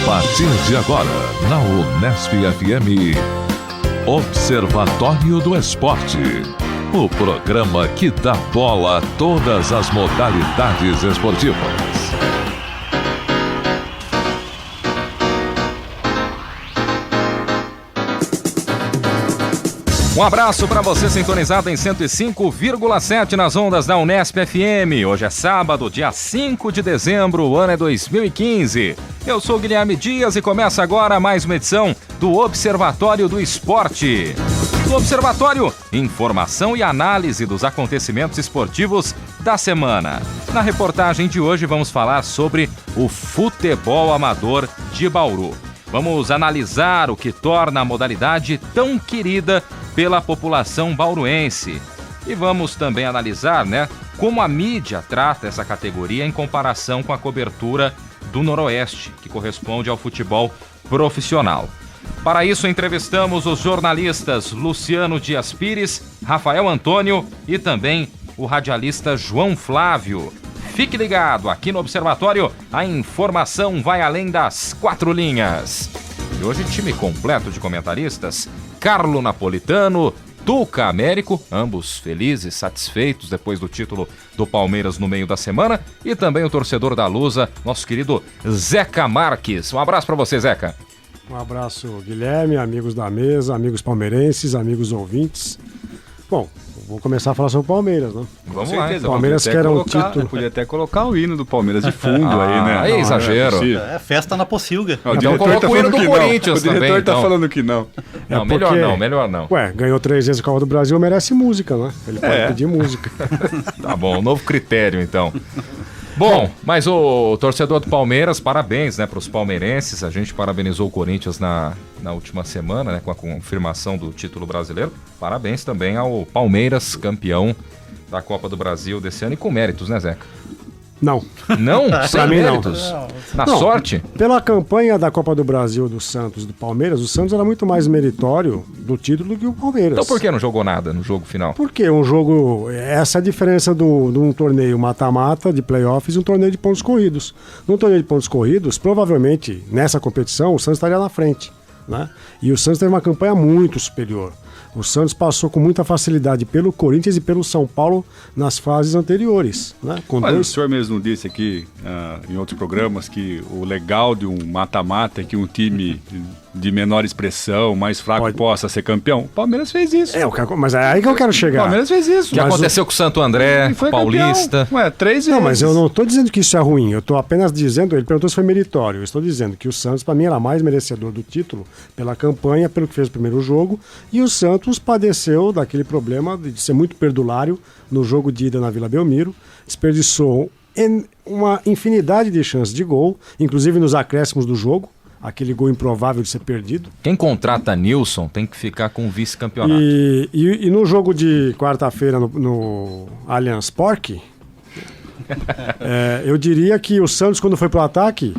partir de agora, na Unesp FM, Observatório do Esporte. O programa que dá bola a todas as modalidades esportivas. Um abraço para você sintonizado em 105,7 nas ondas da Unesp FM. Hoje é sábado, dia 5 de dezembro, o ano é 2015. Eu sou o Guilherme Dias e começa agora mais uma edição do Observatório do Esporte. No Observatório, informação e análise dos acontecimentos esportivos da semana. Na reportagem de hoje vamos falar sobre o futebol amador de Bauru. Vamos analisar o que torna a modalidade tão querida pela população bauruense. E vamos também analisar, como a mídia trata essa categoria em comparação com a cobertura do Noroeste, que corresponde ao futebol profissional. Para isso, entrevistamos os jornalistas Luciano Dias Pires, Rafael Antônio e também o radialista João Flávio. Fique ligado, aqui no Observatório, a informação vai além das quatro linhas. E hoje, time completo de comentaristas: Carlo Napolitano, Tuca Américo, ambos felizes, satisfeitos depois do título do Palmeiras no meio da semana, e também o torcedor da Lusa, nosso querido Zeca Marques. Um abraço para você, Zeca. Um abraço, Guilherme, amigos da mesa, amigos palmeirenses, amigos ouvintes. Bom, vou começar a falar sobre o Palmeiras, né? Vamos lá. O Palmeiras quer um título. Podia até colocar o hino do Palmeiras de fundo aí, né? Aí, exagero. É festa na Pocilga. Então coloca o hino do Corinthians também. O diretor então tá falando que não. Não, melhor não. Ué, ganhou 3 vezes o Copa do Brasil, merece música, né? Ele pode pedir música. Tá bom, novo critério então. Bom, mas o torcedor do Palmeiras, parabéns, para os palmeirenses. A gente parabenizou o Corinthians na última semana, com a confirmação do título brasileiro. Parabéns também ao Palmeiras, campeão da Copa do Brasil desse ano, e com méritos, né, Zeca? Não. Não? Sem mim, méritos? não. Na Não, sorte? Pela campanha da Copa do Brasil do Santos e do Palmeiras, o Santos era muito mais meritório do título do que o Palmeiras. Então por que não jogou nada no jogo final? Porque um jogo... Essa é a diferença de um torneio mata-mata de playoffs e um torneio de pontos corridos. Num torneio de pontos corridos, provavelmente, nessa competição, o Santos estaria na frente, né? E o Santos teve uma campanha muito superior. O Santos passou com muita facilidade pelo Corinthians e pelo São Paulo nas fases anteriores, né? O senhor mesmo disse aqui em outros programas que o legal de um mata-mata é que um time de menor expressão, mais fraco, possa ser campeão. O Palmeiras fez isso. Mas é aí que eu quero chegar. O Palmeiras fez isso. Já aconteceu com o Santo André, Paulista. Ué, 3 vezes. Não, mas eu não estou dizendo que isso é ruim. Eu estou apenas dizendo, ele perguntou se foi meritório. Eu estou dizendo que o Santos, para mim, era mais merecedor do título pela campanha, pelo que fez no primeiro jogo. E o Santos padeceu daquele problema de ser muito perdulário no jogo de ida na Vila Belmiro. Desperdiçou uma infinidade de chances de gol, inclusive nos acréscimos do jogo. Aquele gol improvável de ser perdido. Quem contrata Nilson tem que ficar com o vice-campeonato. E no jogo de quarta-feira no Allianz Parque, eu diria que o Santos, quando foi pro ataque,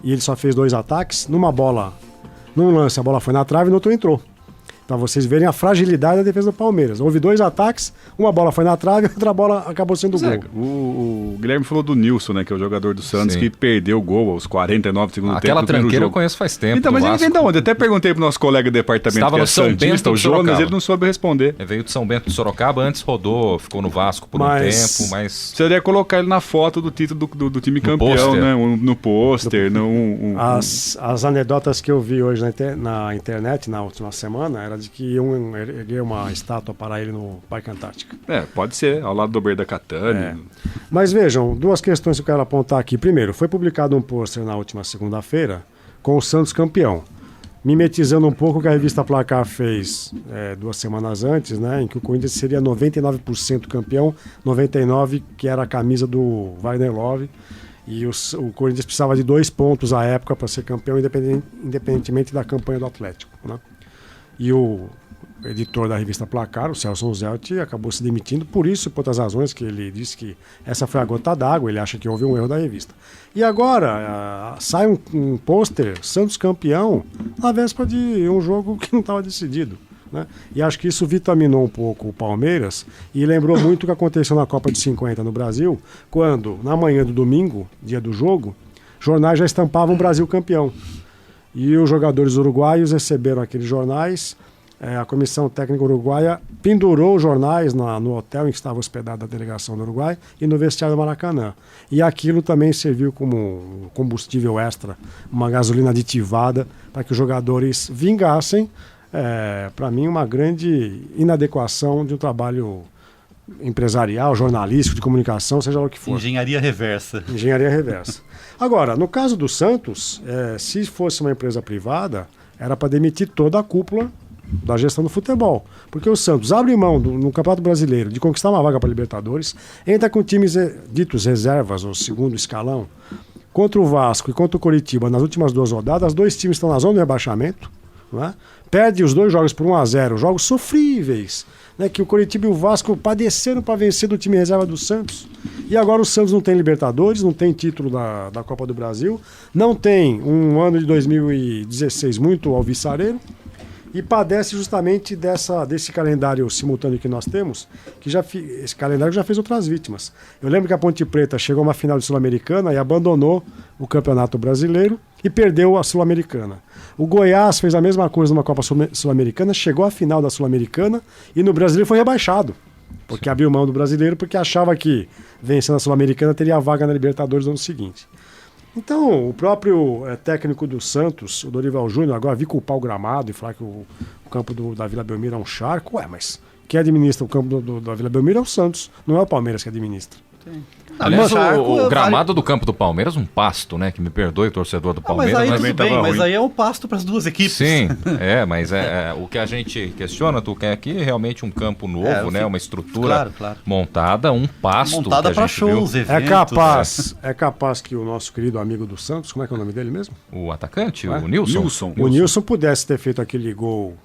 e ele só fez 2 ataques, num lance a bola foi na trave e no outro entrou. Para vocês verem a fragilidade da defesa do Palmeiras. Houve 2 ataques, uma bola foi na trave e outra bola acabou sendo gol. O Guilherme falou do Nilson, que é o jogador do Santos, que perdeu o gol aos 49 segundos do tempo. Aquela tranqueira eu conheço faz tempo. Então, mas ele vem de onde? Eu até perguntei pro nosso colega do departamento, estava que é no São santista, Bento o Jonas, Sorocaba. ele não soube responder. Ele veio de São Bento de Sorocaba, antes rodou, ficou no Vasco por um tempo, mas... Você deveria colocar ele na foto do título do time campeão, pôster. né? No pôster. As anedotas que eu vi hoje na internet, na última semana, era de que erguer uma estátua para ele no Parque Antártica. Pode ser, ao lado do Berda Catani. Mas vejam, 2 questões que eu quero apontar aqui. Primeiro, foi publicado um pôster na última segunda-feira com o Santos campeão. Mimetizando um pouco o que a revista Placar fez 2 semanas antes, em que o Corinthians seria 99% campeão, 99% que era a camisa do Wagner Love. E o Corinthians precisava de 2 pontos à época para ser campeão, independentemente da campanha do Atlético, né? E o editor da revista Placar, o Celso Zelt, acabou se demitindo por isso e por outras razões, que ele disse que essa foi a gota d'água, ele acha que houve um erro da revista. E agora sai um pôster, Santos campeão, na véspera de um jogo que não estava decidido, né? E acho que isso vitaminou um pouco o Palmeiras e lembrou muito o que aconteceu na Copa de 50 no Brasil, quando, na manhã do domingo, dia do jogo, jornais já estampavam o Brasil campeão. E os jogadores uruguaios receberam aqueles jornais, a comissão técnica uruguaia pendurou os jornais no hotel em que estava hospedada a delegação do Uruguai e no vestiário do Maracanã. E aquilo também serviu como combustível extra, uma gasolina aditivada para que os jogadores vingassem, para mim, uma grande inadequação de um trabalho empresarial, jornalístico, de comunicação, seja lá o que for. Engenharia reversa. Engenharia reversa. Agora, no caso do Santos, se fosse uma empresa privada, era para demitir toda a cúpula da gestão do futebol. Porque o Santos abre mão no Campeonato Brasileiro de conquistar uma vaga para a Libertadores, entra com times ditos reservas, ou segundo escalão, contra o Vasco e contra o Coritiba nas últimas 2 rodadas. 2 times estão na zona do rebaixamento, não é? Perde os 2 jogos por 1-0, jogos sofríveis, né, que o Coritiba e o Vasco padeceram para vencer do time reserva do Santos. E agora o Santos não tem Libertadores, não tem título da Copa do Brasil, não tem um ano de 2016 muito alvissareiro, e padece justamente desse calendário simultâneo que nós temos, que esse calendário já fez outras vítimas. Eu lembro que a Ponte Preta chegou a uma final de Sul-Americana e abandonou o Campeonato Brasileiro e perdeu a Sul-Americana. O Goiás fez a mesma coisa numa Copa Sul-Americana, chegou à final da Sul-Americana e no Brasileiro foi rebaixado, porque abriu mão do Brasileiro, porque achava que vencendo a Sul-Americana teria a vaga na Libertadores no ano seguinte. Então, o próprio técnico do Santos, o Dorival Júnior, agora vi culpar o gramado e falar que o campo da Vila Belmiro é um charco. Mas quem administra o campo da Vila Belmiro é o Santos, não é o Palmeiras que administra. Sim. Aliás, o gramado do campo do Palmeiras é um pasto, né? Que me perdoe o torcedor do Palmeiras. Mas aí tudo bem, mas aí é um pasto para as duas equipes. Sim, mas o que a gente questiona, tu quer aqui realmente um campo novo, né? Uma estrutura montada, um pasto. Montada para shows, eventos. É capaz que o nosso querido amigo do Santos, como é que é o nome dele mesmo? O atacante, o Nilson. O Nilson pudesse ter feito aquele gol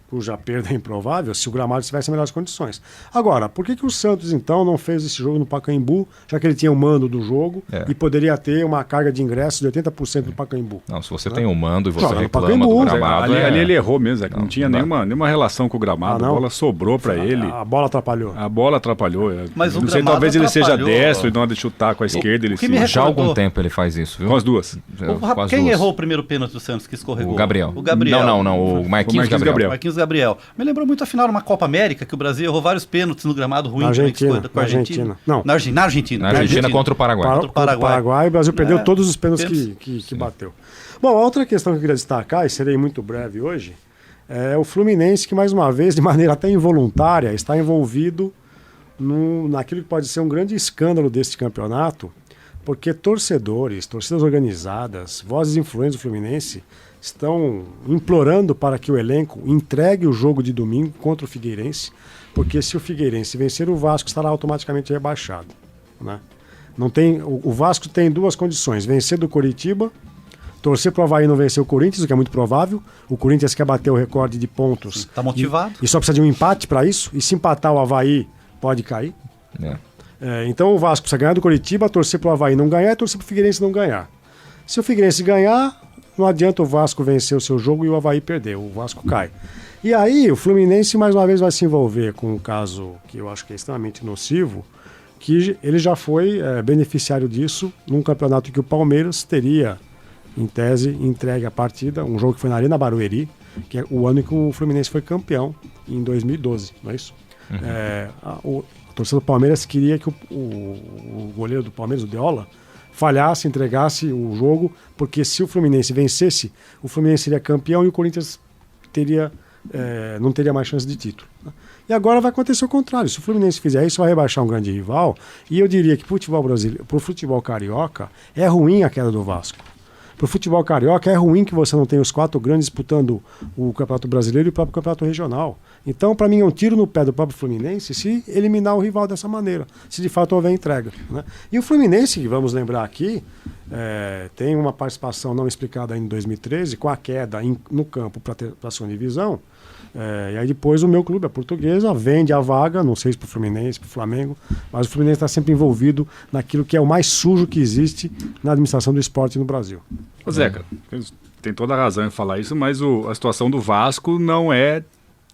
cuja perda é improvável se o gramado estivesse em melhores condições. Agora, por que o Santos então não fez esse jogo no Pacaembu, já que ele tinha o mando do jogo e poderia ter uma carga de ingressos de 80% no Pacaembu? Não, se você tem o mando e você reclama do gramado... Ali ele errou mesmo, não tinha nenhuma relação com o gramado, a bola sobrou para ele. A bola atrapalhou. Mas não sei, talvez ele seja destro e não de chutar com a esquerda. Já há algum tempo ele faz isso, viu? Com as duas. Quem errou o primeiro pênalti do Santos que escorregou? O Gabriel. Não, o Marquinhos Gabriel. Marquinhos Gabriel. Me lembrou muito a final numa Copa América, que o Brasil errou vários pênaltis no gramado ruim com a Argentina. Não. Na Argentina. Na Argentina contra o Paraguai. Contra o Paraguai, o Brasil perdeu todos os pênaltis que bateu. Bom, a outra questão que eu queria destacar, e serei muito breve hoje, é o Fluminense, que mais uma vez, de maneira até involuntária, está envolvido naquilo que pode ser um grande escândalo deste campeonato, porque torcidas organizadas, vozes influentes do Fluminense, estão implorando para que o elenco entregue o jogo de domingo contra o Figueirense, porque se o Figueirense vencer, o Vasco estará automaticamente rebaixado, né? Não tem, o Vasco tem 2 condições: vencer do Coritiba, torcer para o Avaí não vencer o Corinthians, o que é muito provável. O Corinthians quer bater o recorde de pontos. Está motivado. E só precisa de um empate para isso, e se empatar o Avaí pode cair. Então o Vasco precisa ganhar do Coritiba, torcer para o Avaí não ganhar e torcer para o Figueirense não ganhar. Se o Figueirense ganhar, não adianta o Vasco vencer o seu jogo e o Avaí perder, o Vasco cai. E aí o Fluminense mais uma vez vai se envolver com um caso que eu acho que é extremamente nocivo, que ele já foi beneficiário disso num campeonato que o Palmeiras teria, em tese, entregue a partida, um jogo que foi na Arena Barueri, que é o ano em que o Fluminense foi campeão, em 2012, não é isso? A torcida do Palmeiras queria que o goleiro do Palmeiras, o Deola, falhasse, entregasse o jogo, porque se o Fluminense vencesse, o Fluminense seria campeão e o Corinthians não teria mais chance de título. E agora vai acontecer o contrário. Se o Fluminense fizer isso, vai rebaixar um grande rival. E eu diria que para o futebol carioca é ruim a queda do Vasco. Para o futebol carioca é ruim que você não tenha os 4 grandes disputando o Campeonato Brasileiro e o próprio Campeonato Regional. Então, para mim, é um tiro no pé do próprio Fluminense se eliminar o rival dessa maneira, se de fato houver entrega, né? E o Fluminense, vamos lembrar aqui, tem uma participação não explicada ainda em 2013, com a queda no campo para a segunda divisão. E aí depois o meu clube, a Portuguesa, vende a vaga, não sei se para o Fluminense, para o Flamengo, mas o Fluminense está sempre envolvido naquilo que é o mais sujo que existe na administração do esporte no Brasil. Ô Zeca, tem toda a razão em falar isso, mas a situação do Vasco não é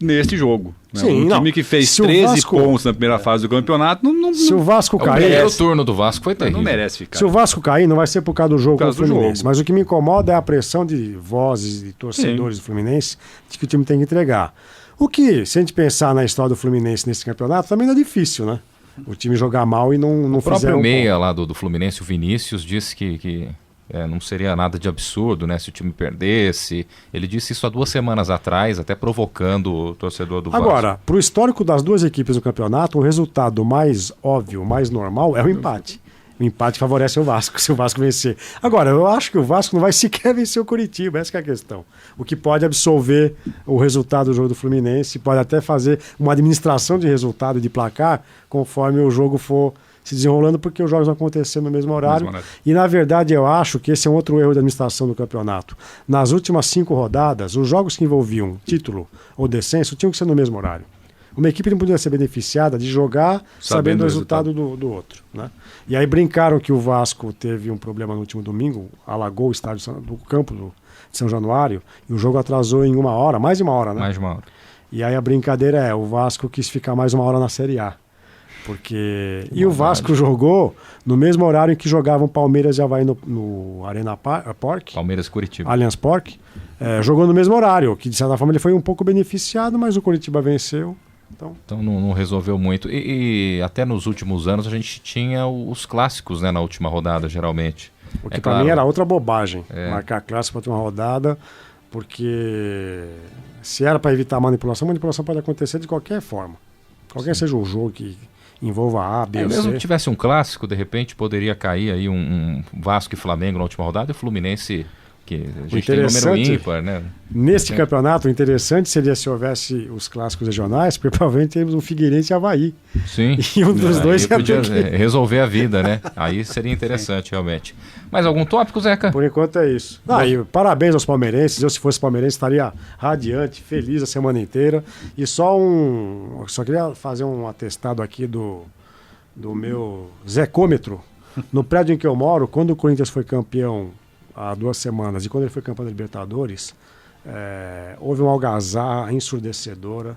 neste jogo. Né? Sim, um time que fez 13 pontos na primeira fase do campeonato, se o Vasco cair... O primeiro turno do Vasco foi terrível. Não merece ficar. Se o Vasco cair, não vai ser por causa do jogo contra o Fluminense. Mas o que me incomoda é a pressão de vozes e torcedores do Fluminense de que o time tem que entregar. O que, se a gente pensar na história do Fluminense nesse campeonato, também não é difícil, né? O time jogar mal e não fizer. O próprio meia lá do Fluminense, o Vinícius, disse que não seria nada de absurdo, né, se o time perdesse. Ele disse isso há 2 semanas atrás, até provocando o torcedor do Vasco. Agora, para o histórico das duas equipes do campeonato, o resultado mais óbvio, mais normal é o empate. O empate favorece o Vasco, se o Vasco vencer. Agora, eu acho que o Vasco não vai sequer vencer o Coritiba, essa que é a questão. O que pode absolver o resultado do jogo do Fluminense, pode até fazer uma administração de resultado de placar conforme o jogo for se desenrolando, porque os jogos vão acontecer no mesmo horário. E, na verdade, eu acho que esse é um outro erro de administração do campeonato. Nas últimas 5 rodadas, os jogos que envolviam título ou descenso tinham que ser no mesmo horário. Uma equipe não podia ser beneficiada de jogar sabendo o resultado do outro. Né? E aí brincaram que o Vasco teve um problema no último domingo, alagou o estádio do campo de São Januário, e o jogo atrasou em 1 hora, mais de 1 hora, né? Mais de 1 hora. E aí a brincadeira é, o Vasco quis ficar mais 1 hora na Série A. E o Vasco jogou no mesmo horário em que jogavam Palmeiras e Avaí no Arena Park. Palmeiras e Curitiba. Allianz Parque. Jogou no mesmo horário, que de certa forma ele foi um pouco beneficiado, mas o Curitiba venceu. Então não resolveu muito. E até nos últimos anos a gente tinha os clássicos, né, na última rodada, geralmente. O que para mim era outra bobagem, marcar clássico para uma rodada, porque se era para evitar manipulação pode acontecer de qualquer forma. Qualquer seja o jogo que envolva A, B ou C. Mesmo que tivesse um clássico, de repente poderia cair aí um Vasco e Flamengo na última rodada e o Fluminense, que a gente tem número ímpar, né? Neste campeonato, o interessante seria se houvesse os clássicos regionais, porque provavelmente temos um Figueirense e Avaí. Sim. E um dos dois ia podia resolver a vida, né? Aí seria interessante, realmente. Mais algum tópico, Zeca? Por enquanto é isso. E parabéns aos palmeirenses. Eu, se fosse palmeirense, estaria radiante, feliz a semana inteira. E só queria fazer um atestado aqui do meu Zecômetro. No prédio em que eu moro, quando o Corinthians foi campeão há 2 semanas, e quando ele foi campeão da Libertadores, houve uma algazarra ensurdecedora,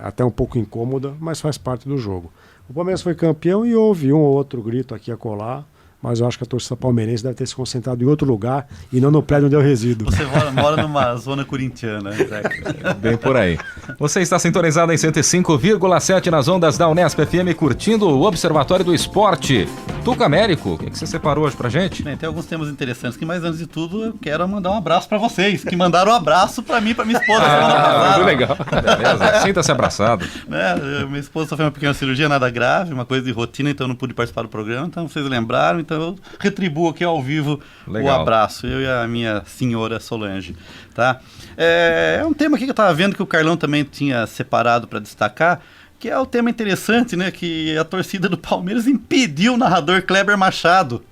até um pouco incômoda, mas faz parte do jogo. O Palmeiras foi campeão e houve um ou outro grito aqui a colar, mas eu acho que a torcida palmeirense deve ter se concentrado em outro lugar e não no prédio onde eu resido. Você mora numa zona corintiana, Zeca. Bem por aí. Você está sintonizado em 105,7 nas ondas da Unesp FM, curtindo o Observatório do Esporte. Tuca Américo, o que você separou hoje pra gente? Bem, tem alguns temas interessantes aqui, mas antes de tudo eu quero mandar um abraço pra vocês, que mandaram um abraço pra mim e pra minha esposa. Muito legal. Beleza, sinta-se abraçado. Minha esposa só fez uma pequena cirurgia, nada grave, uma coisa de rotina, então eu não pude participar do programa, então vocês lembraram, então eu retribuo aqui ao vivo o abraço, eu e a minha senhora Solange, tá? É um tema aqui que eu estava vendo que o Carlão também tinha separado para destacar, que é o tema interessante, né? Que a torcida do Palmeiras impediu o narrador Kleber Machado,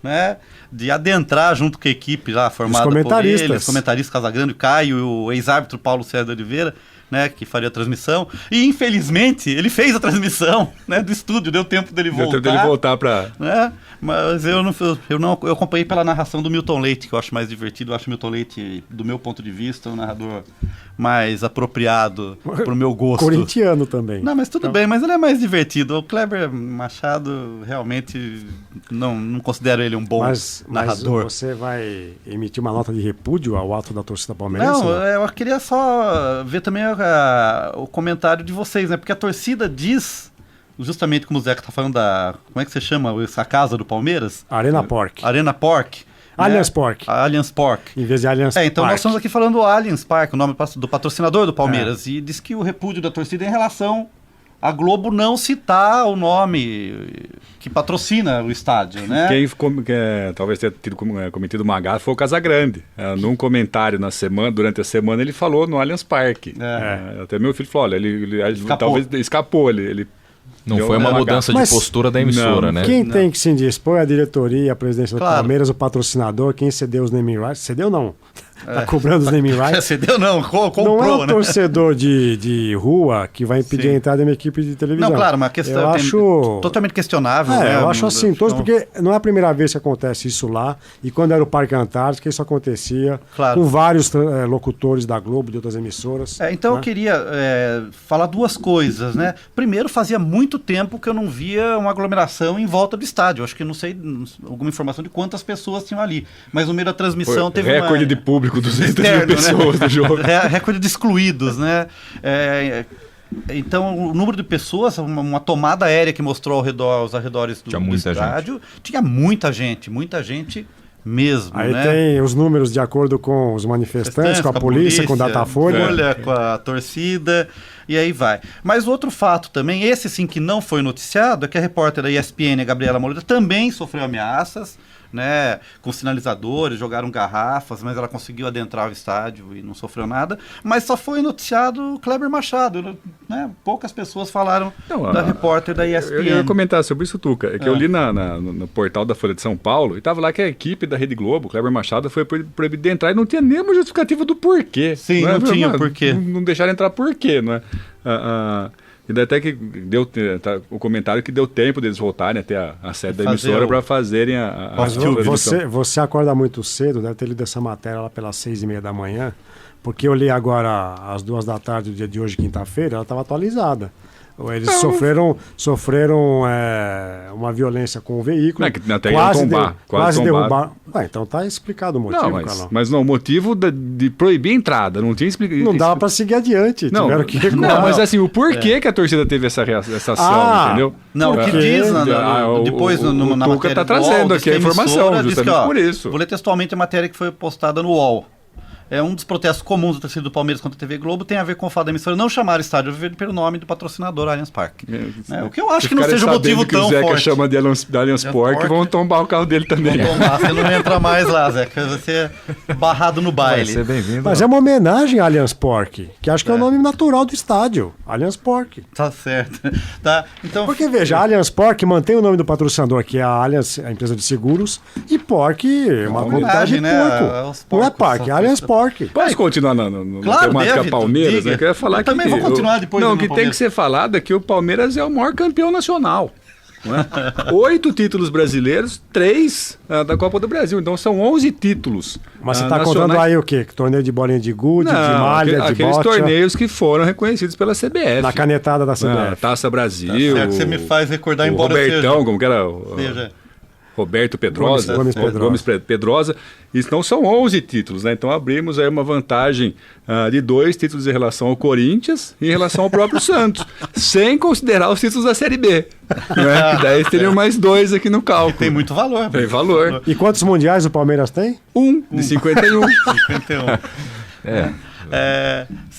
né, de adentrar junto com a equipe lá formada por ele, os comentaristas Casagrande, Caio e o ex-árbitro Paulo César Oliveira, né, que faria a transmissão, e infelizmente ele fez a transmissão, né, do estúdio, deu tempo dele voltar. Deu tempo dele voltar para... Né, mas eu acompanhei pela narração do Milton Leite, que eu acho mais divertido. Eu acho o Milton Leite, do meu ponto de vista, um narrador mais apropriado pro meu gosto. Corintiano também. Não, mas tudo bem, mas ele é mais divertido. O Kleber Machado, realmente, não considero ele um bom narrador. Mas você vai emitir uma nota de repúdio ao ato da torcida palmeirense? Não, eu queria só ver também o comentário de vocês, né? Porque a torcida diz, justamente como o Zeca tá falando como é que você chama essa casa do Palmeiras? Arena Park. Arena Park. Allianz Park. Allianz Park. Em vez de Allianz Park. Então nós estamos aqui falando do Allianz Park, o nome do patrocinador do Palmeiras. E diz que o repúdio da torcida é em relação a Globo não citar o nome que patrocina o estádio, né? Quem talvez tenha cometido uma gafe foi o Casagrande. Num comentário durante a semana, ele falou no Allianz Parque. Até meu filho falou, olha, ele talvez escapou, ele não foi uma mudança de postura da emissora, né? Quem tem que se indispor é a diretoria, a presidência do Palmeiras, o patrocinador, quem cedeu os naming rights. Cedeu não. Tá cobrando os naming rights. Cedeu não, comprou, não é um né? torcedor de rua que vai impedir a entrada de uma equipe de televisão. Não, claro, uma questão eu acho totalmente questionável. Né? Eu acho assim, todos, porque não é a primeira vez que acontece isso lá, e quando era o Parque Antártica, isso acontecia com vários locutores da Globo, de outras emissoras. Então eu queria falar duas coisas, né? Primeiro, fazia muito tempo que eu não via uma aglomeração em volta do estádio. Acho que não sei alguma informação de quantas pessoas tinham ali, mas no meio da transmissão teve recorde de público, 200 mil pessoas no jogo. Recorde de excluídos, né? Então, o número de pessoas, uma tomada aérea que mostrou aos arredores do estádio, tinha muita gente mesmo. Aí né? tem os números de acordo com os manifestantes, com a polícia, com o Datafolha. Com a torcida, e aí vai. Mas outro fato também, esse sim que não foi noticiado, é que a repórter da ESPN, a Gabriela Moreira, também sofreu ameaças, né, com sinalizadores, jogaram garrafas, mas ela conseguiu adentrar o estádio e não sofreu nada. Mas só foi noticiado o Kleber Machado, né? Poucas pessoas falaram da repórter da ESPN. Eu ia comentar sobre isso, Tuca. Que eu li no portal da Folha de São Paulo, e estava lá que a equipe da Rede Globo, Kleber Machado, foi proibido de entrar e não tinha nenhuma justificativa do porquê. Sim, não tinha porquê. Não deixaram entrar por quê, não é? E daí até que deu o comentário que deu tempo deles voltarem até a sede da emissora para fazerem a Você acorda muito cedo, deve ter lido essa matéria lá pelas 6:30 da manhã, porque eu li agora às 2 da tarde do dia de hoje, quinta-feira, ela estava atualizada. Eles sofreram uma violência com o veículo. Quase derrubar. Então tá explicado o motivo, mas não, o motivo de proibir a entrada, não tinha explicado. Não dava para seguir adiante, tiveram que recuar. Não, mas assim, o porquê que a torcida teve essa ação, entendeu? Não, o que diz depois na matéria. O Tuca tá trazendo aqui a informação, justamente por isso. Vou ler textualmente a matéria que foi postada no UOL. Um dos protestos comuns da torcida do Palmeiras contra a TV Globo tem a ver com o fato da emissora não chamar o estádio Verde pelo nome do patrocinador Allianz Parque. O que eu acho que não seja um motivo tão forte. Se o Zeca chama de Allianz Parque, vão tombar o carro dele também. Você não entra mais lá, Zeca. Você é barrado no baile. Vai ser bem-vindo. Mas é uma homenagem a Allianz Parque, que acho que é o nome natural do estádio. Allianz Parque. Tá certo. Tá, então... Porque, veja, a Allianz Parque mantém o nome do patrocinador, que é a Allianz, a empresa de seguros, e Parque é uma comunidade de porco. Não é Parque, é Allianz Parque. Posso continuar na temática Palmeiras? Eu queria falar também vou continuar depois. Não, que tem que ser falado é que o Palmeiras é o maior campeão nacional. Não é? 8 títulos brasileiros, 3 da Copa do Brasil. Então são 11 títulos. Mas você está contando aí o quê? Torneio de bolinha de gude, de malha, de aqueles bocha? torneios que foram reconhecidos pela CBF. Na canetada da CBF. Taça Brasil. Tá, você me faz recordar, embora Robertão, como que era? Roberto Pedrosa, Gomes Pedrosa. Então são 11 títulos, né? Então abrimos aí uma vantagem de 2 títulos em relação ao Corinthians e em relação ao próprio Santos, sem considerar os títulos da Série B. Né? E daí teriam mais 2 aqui no cálculo. Tem muito valor. Tem valor. E quantos mundiais o Palmeiras tem? 1 de 51. 51.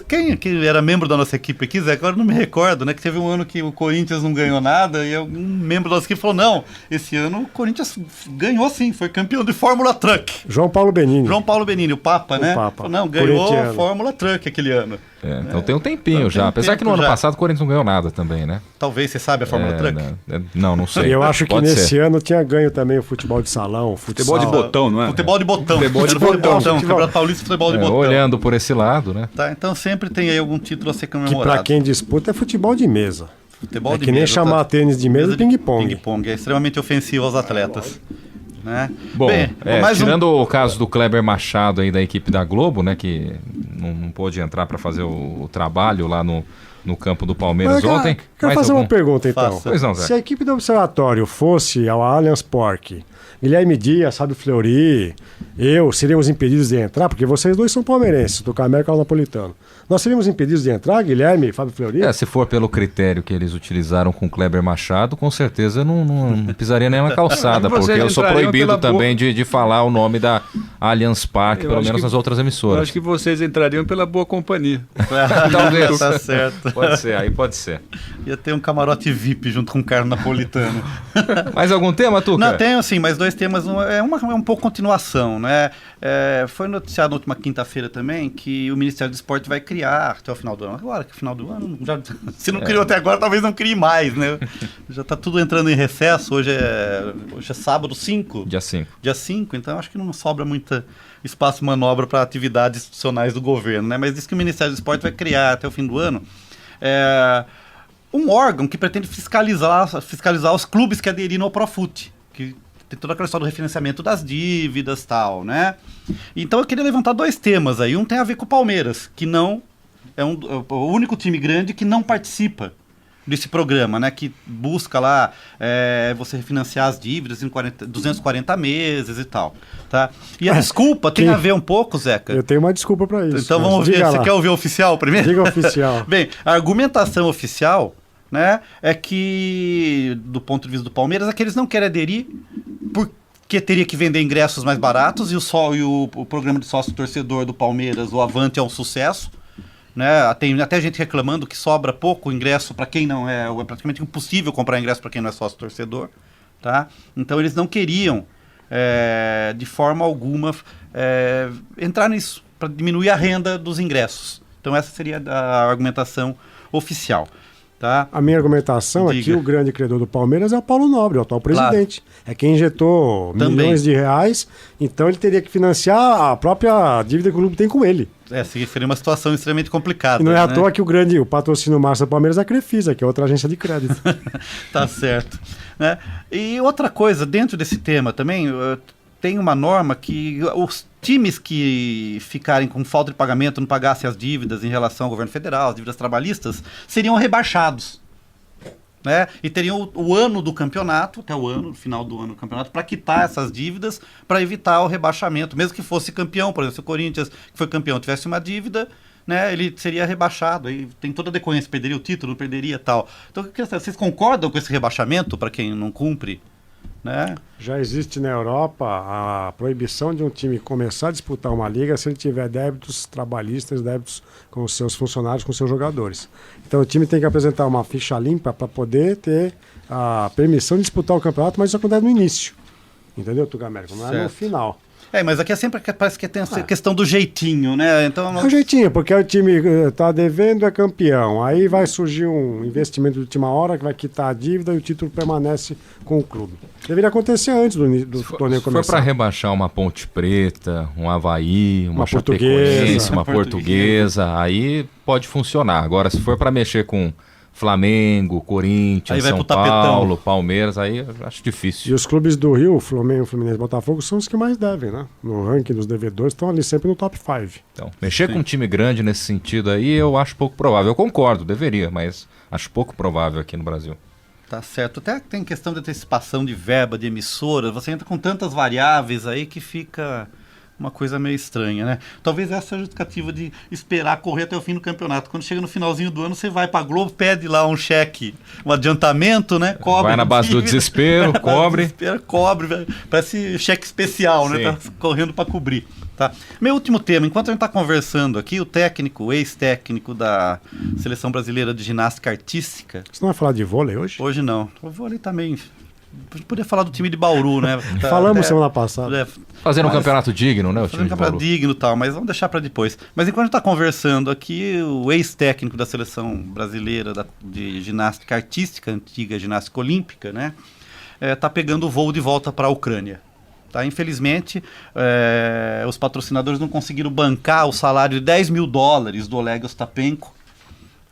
Quem era membro da nossa equipe aqui, Zé, agora eu não me recordo, né? Que teve um ano que o Corinthians não ganhou nada e um membro da nossa equipe falou, não, esse ano o Corinthians ganhou sim, foi campeão de Fórmula Truck. João Paulo Benini, o Papa, né? Papa. Não, ganhou Fórmula Truck aquele ano. Então tem um tempinho já. Apesar que no ano passado o Corinthians não ganhou nada também, né? Talvez você sabe a Fórmula Truck. Não sei. Eu acho que nesse ano tinha ganho também o futebol de salão, futebol de botão, não é? Futebol de botão. Campeonato Paulista de futebol de botão. Olhando por esse lado, né? Tá, então sempre tem aí algum título a ser comemorado. Que pra quem disputa é futebol de mesa. Futebol de que nem mesa, chamar tênis de mesa de ping-pong. Ping-pong é extremamente ofensivo aos atletas. Né? Bom, tirando o caso do Kleber Machado aí da equipe da Globo, né, que não pôde entrar para fazer o trabalho lá no campo do Palmeiras ontem. Quero fazer uma pergunta então. Pois não, Zé. Se a equipe do Observatório fosse ao Allianz Parque, Guilherme Dias, Fábio Fleury, seríamos impedidos de entrar, porque vocês dois são palmeirenses, do Camérica ao Napolitano. Nós seríamos impedidos de entrar, Guilherme e Fábio Fleury? Se for pelo critério que eles utilizaram com o Kleber Machado, com certeza não pisaria nem na calçada, porque eu sou proibido também de falar o nome da Allianz Parque, pelo menos nas outras emissoras. Eu acho que vocês entrariam pela boa companhia. Talvez. Tá certo. Pode ser, aí pode ser. Ia ter um camarote VIP junto com o Carlos Napolitano. Mais algum tema, Tuca? Não, tenho sim, mas 2 temas. É um pouco continuação, né? Foi noticiado na última quinta-feira também que o Ministério do Esporte vai criar até o final do ano. Agora que final do ano, se não criou até agora, talvez não crie mais, né? Já está tudo entrando em recesso. Hoje é sábado 5. Dia 5. Dia 5, então acho que não sobra muito espaço de manobra para atividades institucionais do governo, né? Mas diz que o Ministério do Esporte vai criar até o fim do ano um órgão que pretende fiscalizar os clubes que aderiram ao Profut, que tem toda aquela história do refinanciamento das dívidas e tal, né? Então eu queria levantar 2 temas aí. Um tem a ver com o Palmeiras, que não é o único time grande que não participa desse programa, né? Que busca lá você refinanciar as dívidas em 240 meses e tal, tá? E a desculpa tem a ver um pouco, Zeca? Eu tenho uma desculpa para isso. Então vamos ouvir. Você quer ouvir o oficial primeiro? Diga o oficial. Bem, a argumentação oficial, né, é que, do ponto de vista do Palmeiras, é que eles não querem aderir porque teria que vender ingressos mais baratos e o programa de sócio-torcedor do Palmeiras, o Avante, é um sucesso. Né? Tem até gente reclamando que sobra pouco ingresso para quem não é praticamente impossível comprar ingresso para quem não é sócio-torcedor. Tá? Então eles não queriam, de forma alguma, entrar nisso, para diminuir a renda dos ingressos. Então essa seria a argumentação oficial. Tá? A minha argumentação é que o grande credor do Palmeiras é o Paulo Nobre, o atual presidente. Claro. É quem injetou milhões de reais, então ele teria que financiar a própria dívida que o clube tem com ele. Seria uma situação extremamente complicada. E não é à toa que o patrocínio máximo do Palmeiras é a Crefisa, que é outra agência de crédito. Tá certo. Né? E outra coisa, dentro desse tema também, tem uma norma que os times que ficarem com falta de pagamento, não pagassem as dívidas em relação ao governo federal, as dívidas trabalhistas, seriam rebaixados. Né? E teriam o ano do campeonato, até o final do ano do campeonato, para quitar essas dívidas, para evitar o rebaixamento. Mesmo que fosse campeão, por exemplo, se o Corinthians, que foi campeão, tivesse uma dívida, né, ele seria rebaixado. Aí tem toda a decorrência, perderia o título, não perderia tal. Então, vocês concordam com esse rebaixamento para quem não cumpre? Né? Já existe na Europa a proibição de um time começar a disputar uma liga se ele tiver débitos trabalhistas, débitos com os seus funcionários, com os seus jogadores. Então o time tem que apresentar uma ficha limpa para poder ter a permissão de disputar o campeonato, mas isso acontece no início. Entendeu, Tuca América? Não é no final. Mas aqui sempre parece que tem essa questão do jeitinho, né? Então, é o jeitinho, porque o time está devendo, é campeão. Aí vai surgir um investimento de última hora que vai quitar a dívida e o título permanece com o clube. Deveria acontecer antes do torneio começar. Se for para rebaixar uma Ponte Preta, um Avaí, uma Chapecoense, uma Portuguesa, aí pode funcionar. Agora, se for para mexer com Flamengo, Corinthians, São Paulo, Palmeiras, aí eu acho difícil. E os clubes do Rio, Flamengo, Fluminense e Botafogo, são os que mais devem, né? No ranking dos devedores, estão ali sempre no top 5. Então, mexer com um time grande nesse sentido aí, eu acho pouco provável. Eu concordo, deveria, mas acho pouco provável aqui no Brasil. Tá certo. Até tem questão de antecipação de verba, de emissoras, você entra com tantas variáveis aí que fica uma coisa meio estranha, né? Talvez essa seja a justificativa de esperar correr até o fim do campeonato. Quando chega no finalzinho do ano, você vai pra Globo, pede lá um cheque, um adiantamento, né? Cobre. Vai na base do desespero, cobre. Cobre, parece cheque especial, né? Tá correndo para cobrir. Tá? Meu último tema, enquanto a gente está conversando aqui, o ex-técnico da Seleção Brasileira de Ginástica Artística... Você não vai falar de vôlei hoje? Hoje não. O vôlei também... Podia falar do time de Bauru, né? Falamos semana passada. Fazendo um campeonato digno, né? O time de Bauru. Campeonato digno e tal, mas vamos deixar para depois. Mas enquanto a gente está conversando aqui, o ex-técnico da Seleção Brasileira de Ginástica Artística, antiga ginástica olímpica, né? Tá pegando o voo de volta para a Ucrânia. Tá? Infelizmente, os patrocinadores não conseguiram bancar o salário de $10 mil do Oleg Ostapenko.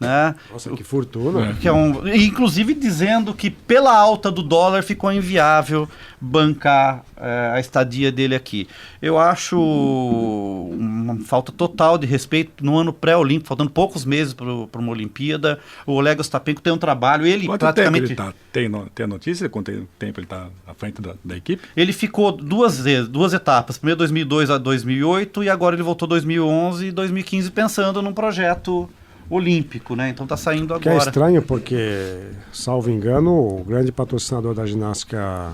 Né? Nossa, que fortuna. Que inclusive dizendo que pela alta do dólar ficou inviável bancar a estadia dele aqui. Eu acho uma falta total de respeito no ano pré-olímpico, faltando poucos meses para uma Olimpíada. O Oleg Ostapenko tem um trabalho, ele quanto praticamente... Tempo ele tem a notícia? Quanto tempo ele está à frente da equipe? Ele ficou duas etapas, primeiro 2002 a 2008 e agora ele voltou 2011 e 2015 pensando num projeto olímpico, né? Então tá saindo agora. Que é estranho porque, salvo engano, o grande patrocinador da ginástica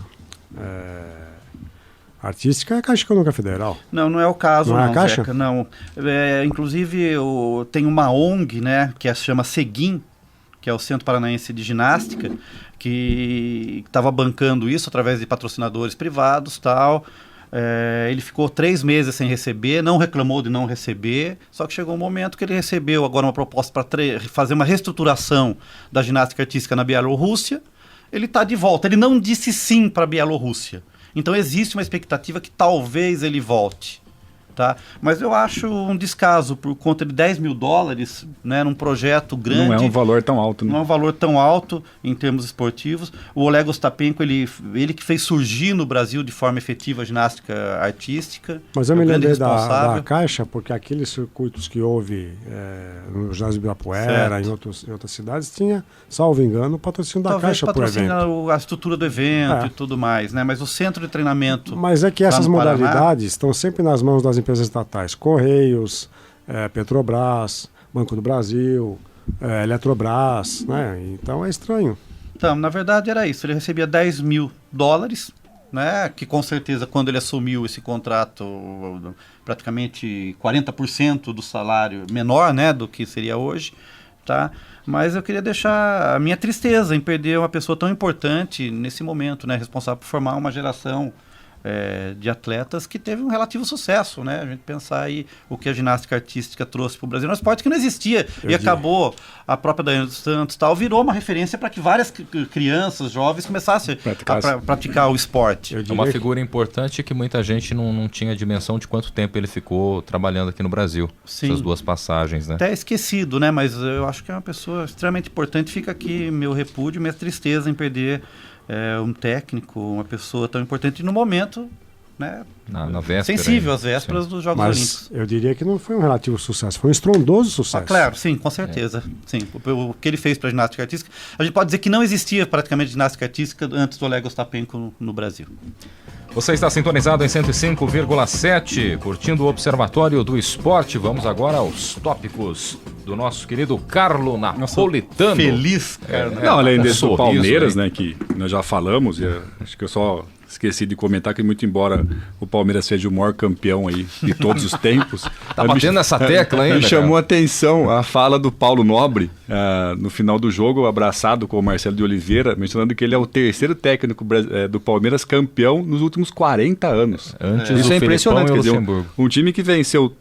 artística é a Caixa Econômica Federal. Não é o caso, não é a Caixa? Zeca, não. Inclusive tem uma ONG, né, que se chama Seguin, que é o Centro Paranaense de Ginástica, que estava bancando isso através de patrocinadores privados, tal. Ele ficou 3 meses sem receber, não reclamou de não receber, só que chegou um momento que ele recebeu agora uma proposta para fazer uma reestruturação da ginástica artística na Bielorrússia. Ele está de volta, ele não disse sim para a Bielorrússia. Então existe uma expectativa que talvez ele volte. Tá? Mas eu acho um descaso por conta de $10 mil, né, num projeto grande. Não é um valor tão alto. Né? Não é um valor tão alto em termos esportivos. O Oleg Ostapenko, ele que fez surgir no Brasil de forma efetiva a ginástica artística. Mas eu me lembrei da Caixa, porque aqueles circuitos que houve no ginásio de Ibirapuera, em outras cidades, tinha, salvo engano, o patrocínio da Caixa por evento. A estrutura do evento e tudo mais, né? Mas o centro de treinamento... Mas é que essas modalidades estão sempre nas mãos das empresas estatais, Correios, Petrobras, Banco do Brasil, Eletrobras, né? Então é estranho. Então, na verdade era isso, ele recebia $10 mil, né? Que com certeza quando ele assumiu esse contrato, praticamente 40% do salário menor, né, do que seria hoje, tá? Mas eu queria deixar a minha tristeza em perder uma pessoa tão importante nesse momento, né, responsável por formar uma geração de atletas que teve um relativo sucesso, né? A gente pensar aí o que a ginástica artística trouxe para o Brasil. Um esporte que não existia acabou, a própria Daiane dos Santos tal, virou uma referência para que várias crianças, jovens começassem a praticar o esporte. É uma figura importante que muita gente não tinha dimensão de quanto tempo ele ficou trabalhando aqui no Brasil. Sim. Essas 2 passagens, né? Até esquecido, né? Mas eu acho que é uma pessoa extremamente importante. Fica aqui meu repúdio, minha tristeza em perder um técnico, uma pessoa tão importante no momento, né, na véspera, sensível às vésperas dos Jogos Olímpicos. Eu diria que não foi um relativo sucesso, foi um estrondoso sucesso. Claro, sim, com certeza. Sim, o que ele fez para a ginástica artística, a gente pode dizer que não existia praticamente ginástica artística antes do Oleg Ostapenko no Brasil. Você está sintonizado em 105,7, curtindo o Observatório do Esporte. Vamos agora aos tópicos do nosso querido Carlo Napolitano. Feliz, Carlos. Não, além desse do Palmeiras, né, que nós já falamos, acho que eu só esqueci de comentar que muito embora o Palmeiras seja o maior campeão aí de todos os tempos... Tá batendo essa tecla ainda, me chamou a atenção a fala do Paulo Nobre no final do jogo, abraçado com o Marcelo de Oliveira, mencionando que ele é o terceiro técnico do Palmeiras campeão nos últimos 40 anos. Isso é impressionante, quer dizer, um time que venceu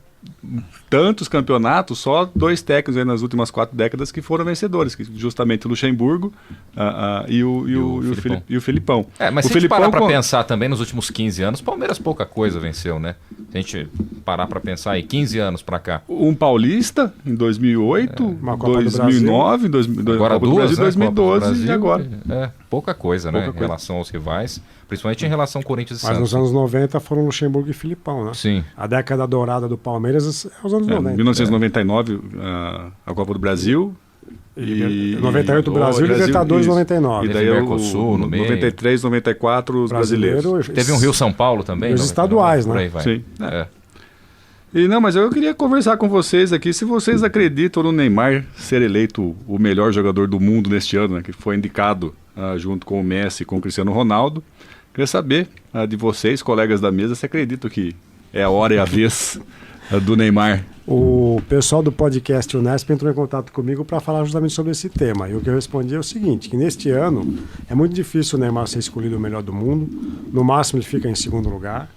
tantos campeonatos, só 2 técnicos aí nas últimas 4 décadas que foram vencedores, que justamente o Luxemburgo e o Felipão. Mas se a gente parar para pensar também, nos últimos 15 anos, o Palmeiras pouca coisa venceu, né? Se a gente parar para pensar aí, 15 anos para cá. Um paulista em 2008, 2009, agora Copa do Brasil, 2012 e agora. Pouca coisa, né? Em relação aos rivais, principalmente em relação ao Corinthians e Santos. Mas nos anos 90 foram Luxemburgo e Filipão, né? Sim. A década dourada do Palmeiras é os anos 90. 1999, a Copa do Brasil. E 98 o Brasil e Libertadores 99. E daí o Mercosul no meio. 93, 94 os brasileiros. Teve um Rio-São Paulo também. Os estaduais, né? Sim. Mas eu queria conversar com vocês aqui se vocês acreditam no Neymar ser eleito o melhor jogador do mundo neste ano, né, que foi indicado junto com o Messi e com o Cristiano Ronaldo. Queria saber de vocês, colegas da mesa, se acreditam que é a hora e a vez do Neymar. O pessoal do podcast Unesp entrou em contato comigo para falar justamente sobre esse tema. E o que eu respondi é o seguinte, que neste ano é muito difícil o Neymar ser escolhido o melhor do mundo. No máximo ele fica em segundo lugar.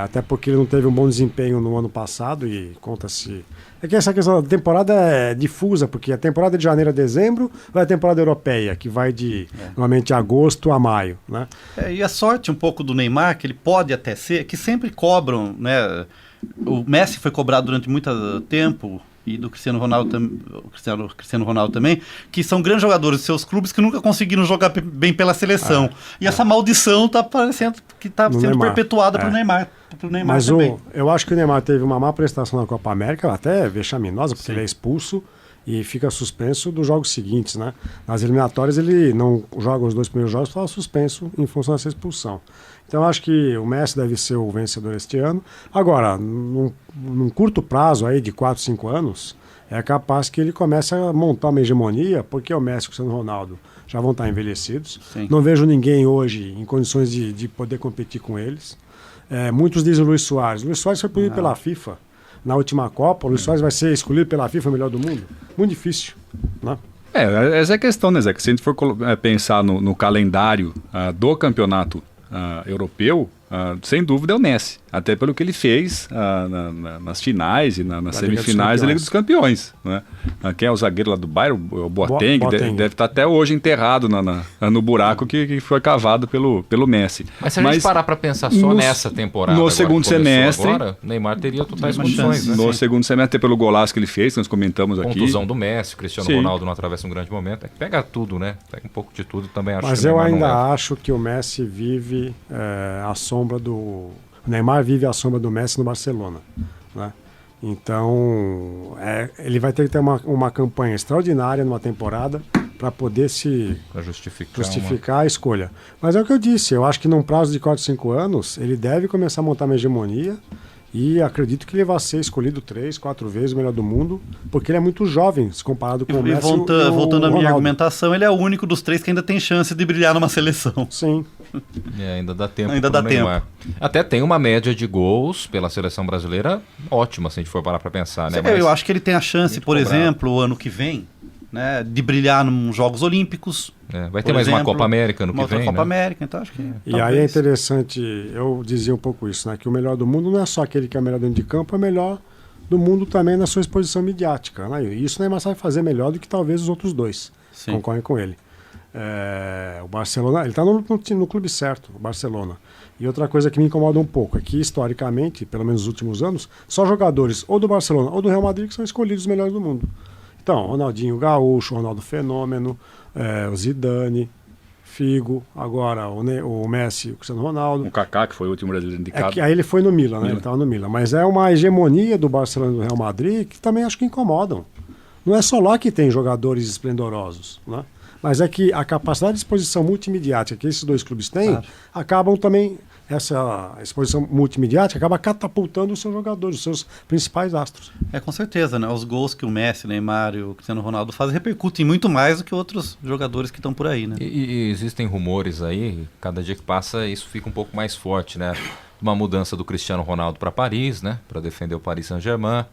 Até porque ele não teve um bom desempenho no ano passado e conta-se... É que essa questão da temporada é difusa, porque a temporada de janeiro a dezembro vai a temporada europeia, que vai de, normalmente, agosto a maio, né? E a sorte um pouco do Neymar, que ele pode até ser, que sempre cobram, né? O Messi foi cobrado durante muito tempo, e do Cristiano Ronaldo também, que são grandes jogadores de seus clubes que nunca conseguiram jogar bem pela seleção. E essa maldição está parecendo que está sendo Neymar. Perpetuada para o Neymar. Mas eu acho que o Neymar teve uma má prestação na Copa América, até vexaminosa, porque ele é expulso e fica suspenso dos jogos seguintes, né? Nas eliminatórias ele não joga os 2 primeiros jogos, estava suspenso em função dessa expulsão. Então eu acho que o Messi deve ser o vencedor este ano. Agora, num curto prazo aí de 4, 5 anos, é capaz que ele comece a montar uma hegemonia, porque o Messi e o Cristiano Ronaldo já vão estar envelhecidos. Sim. Não vejo ninguém hoje em condições de poder competir com eles. Muitos dizem o Luis Soares. O Luis Soares foi punido pela FIFA na última Copa. O Luis Soares vai ser escolhido pela FIFA o melhor do mundo? Muito difícil, né? Essa é a questão, né, Zé? Que se a gente for pensar no calendário do campeonato europeu, sem dúvida é o Messi. Até pelo que ele fez nas finais e nas semifinais da Liga dos Campeões. Né? Quem é o zagueiro lá do Bayern? O Boateng, deve estar até hoje enterrado no buraco que foi cavado pelo Messi. Mas se a gente parar para pensar só nessa temporada, no segundo semestre, agora, o Neymar teria totais condições. Né? No segundo semestre, pelo golaço que ele fez, que nós comentamos aqui. Contusão do Messi, o Cristiano Ronaldo não atravessa um grande momento. Pega tudo, né? Pega um pouco de tudo também. Acho. Mas eu ainda acho que o Messi vive a sombra do... O Neymar vive a sombra do Messi no Barcelona, né? Então, ele vai ter que ter uma campanha extraordinária numa temporada para poder justificar a escolha. Mas é o que eu disse, eu acho que num prazo de 4, 5 anos, ele deve começar a montar uma hegemonia e acredito que ele vai ser escolhido 3, 4 vezes o melhor do mundo, porque ele é muito jovem, se comparado com o Messi. Voltando à minha argumentação, ele é o único dos 3 que ainda tem chance de brilhar numa seleção. Sim. Ainda dá tempo. Ainda dá tempo. Até tem uma média de gols pela seleção brasileira ótima, se a gente for parar para pensar, né? Eu acho que ele tem a chance, por exemplo, o ano que vem, né, de brilhar nos Jogos Olímpicos. Vai ter mais uma Copa América no que vem, Copa América, então acho que... E talvez. Aí é interessante, eu dizia um pouco isso, né, que o melhor do mundo não é só aquele que é melhor dentro de campo, é melhor do mundo também na sua exposição midiática, né? E isso o Neymar sabe fazer melhor do que talvez os outros dois. Sim. Concorrem com ele. O Barcelona, ele está no clube certo, o Barcelona. E outra coisa que me incomoda um pouco é que, historicamente, pelo menos nos últimos anos, só jogadores ou do Barcelona ou do Real Madrid que são escolhidos os melhores do mundo. Então, Ronaldinho Gaúcho, Ronaldo Fenômeno, o Zidane, Figo, agora o Messi, o Cristiano Ronaldo. O Kaká, que foi o último brasileiro indicado. Aí ele foi no Milan, né? Ele estava no Milan. Mas é uma hegemonia do Barcelona e do Real Madrid que também acho que incomodam. Não é só lá que tem jogadores esplendorosos, né? Mas é que a capacidade de exposição multimediática que esses dois clubes têm, acabam também, essa exposição multimediática acaba catapultando os seus jogadores, os seus principais astros. Com certeza, né? Os gols que o Messi, o Neymar e o Cristiano Ronaldo fazem repercutem muito mais do que outros jogadores que estão por aí, né? E existem rumores aí, cada dia que passa isso fica um pouco mais forte, né? Uma mudança do Cristiano Ronaldo para Paris, né? Para defender o Paris Saint-Germain,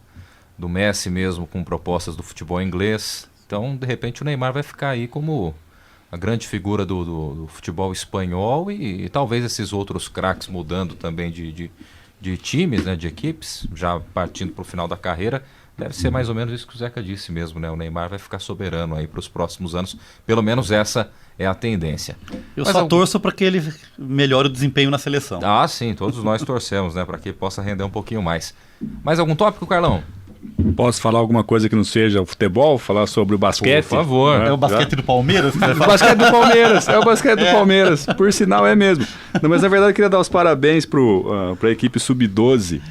do Messi mesmo com propostas do futebol inglês. Então, de repente, o Neymar vai ficar aí como a grande figura do futebol espanhol e talvez esses outros craques mudando também de times, né, de equipes, já partindo para o final da carreira. Deve ser mais ou menos isso que o Zeca disse mesmo, né? O Neymar vai ficar soberano aí para os próximos anos. Pelo menos essa é a tendência. Eu só torço para que ele melhore o desempenho na seleção. Ah, sim, todos nós torcemos, né? Para que possa render um pouquinho mais. Mais algum tópico, Carlão? Posso falar alguma coisa que não seja o futebol? Falar sobre o basquete? Por favor. É o basquete do Palmeiras? O basquete do Palmeiras. É o basquete do Palmeiras. Por sinal, é mesmo. Não, mas na verdade eu queria dar os parabéns para a equipe sub-12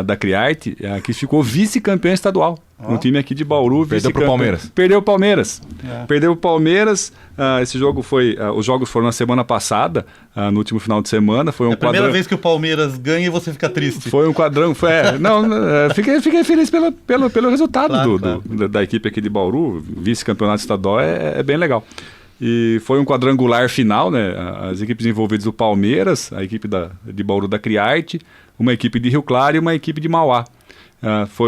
da Criarte, que ficou vice-campeã estadual. Um time aqui de Bauru. Perdeu para o Palmeiras. Perdeu o Palmeiras. Perdeu o Palmeiras. Esse jogo foi... os jogos foram na semana passada, no último final de semana. Foi a primeira vez que o Palmeiras ganha e você fica triste. Foi um quadrão... Fiquei feliz pelo resultado da equipe aqui de Bauru. Vice-campeonato estadual é bem legal. E foi um quadrangular final, né? As equipes envolvidas do Palmeiras, a equipe de Bauru da Criarte, uma equipe de Rio Claro e uma equipe de Mauá.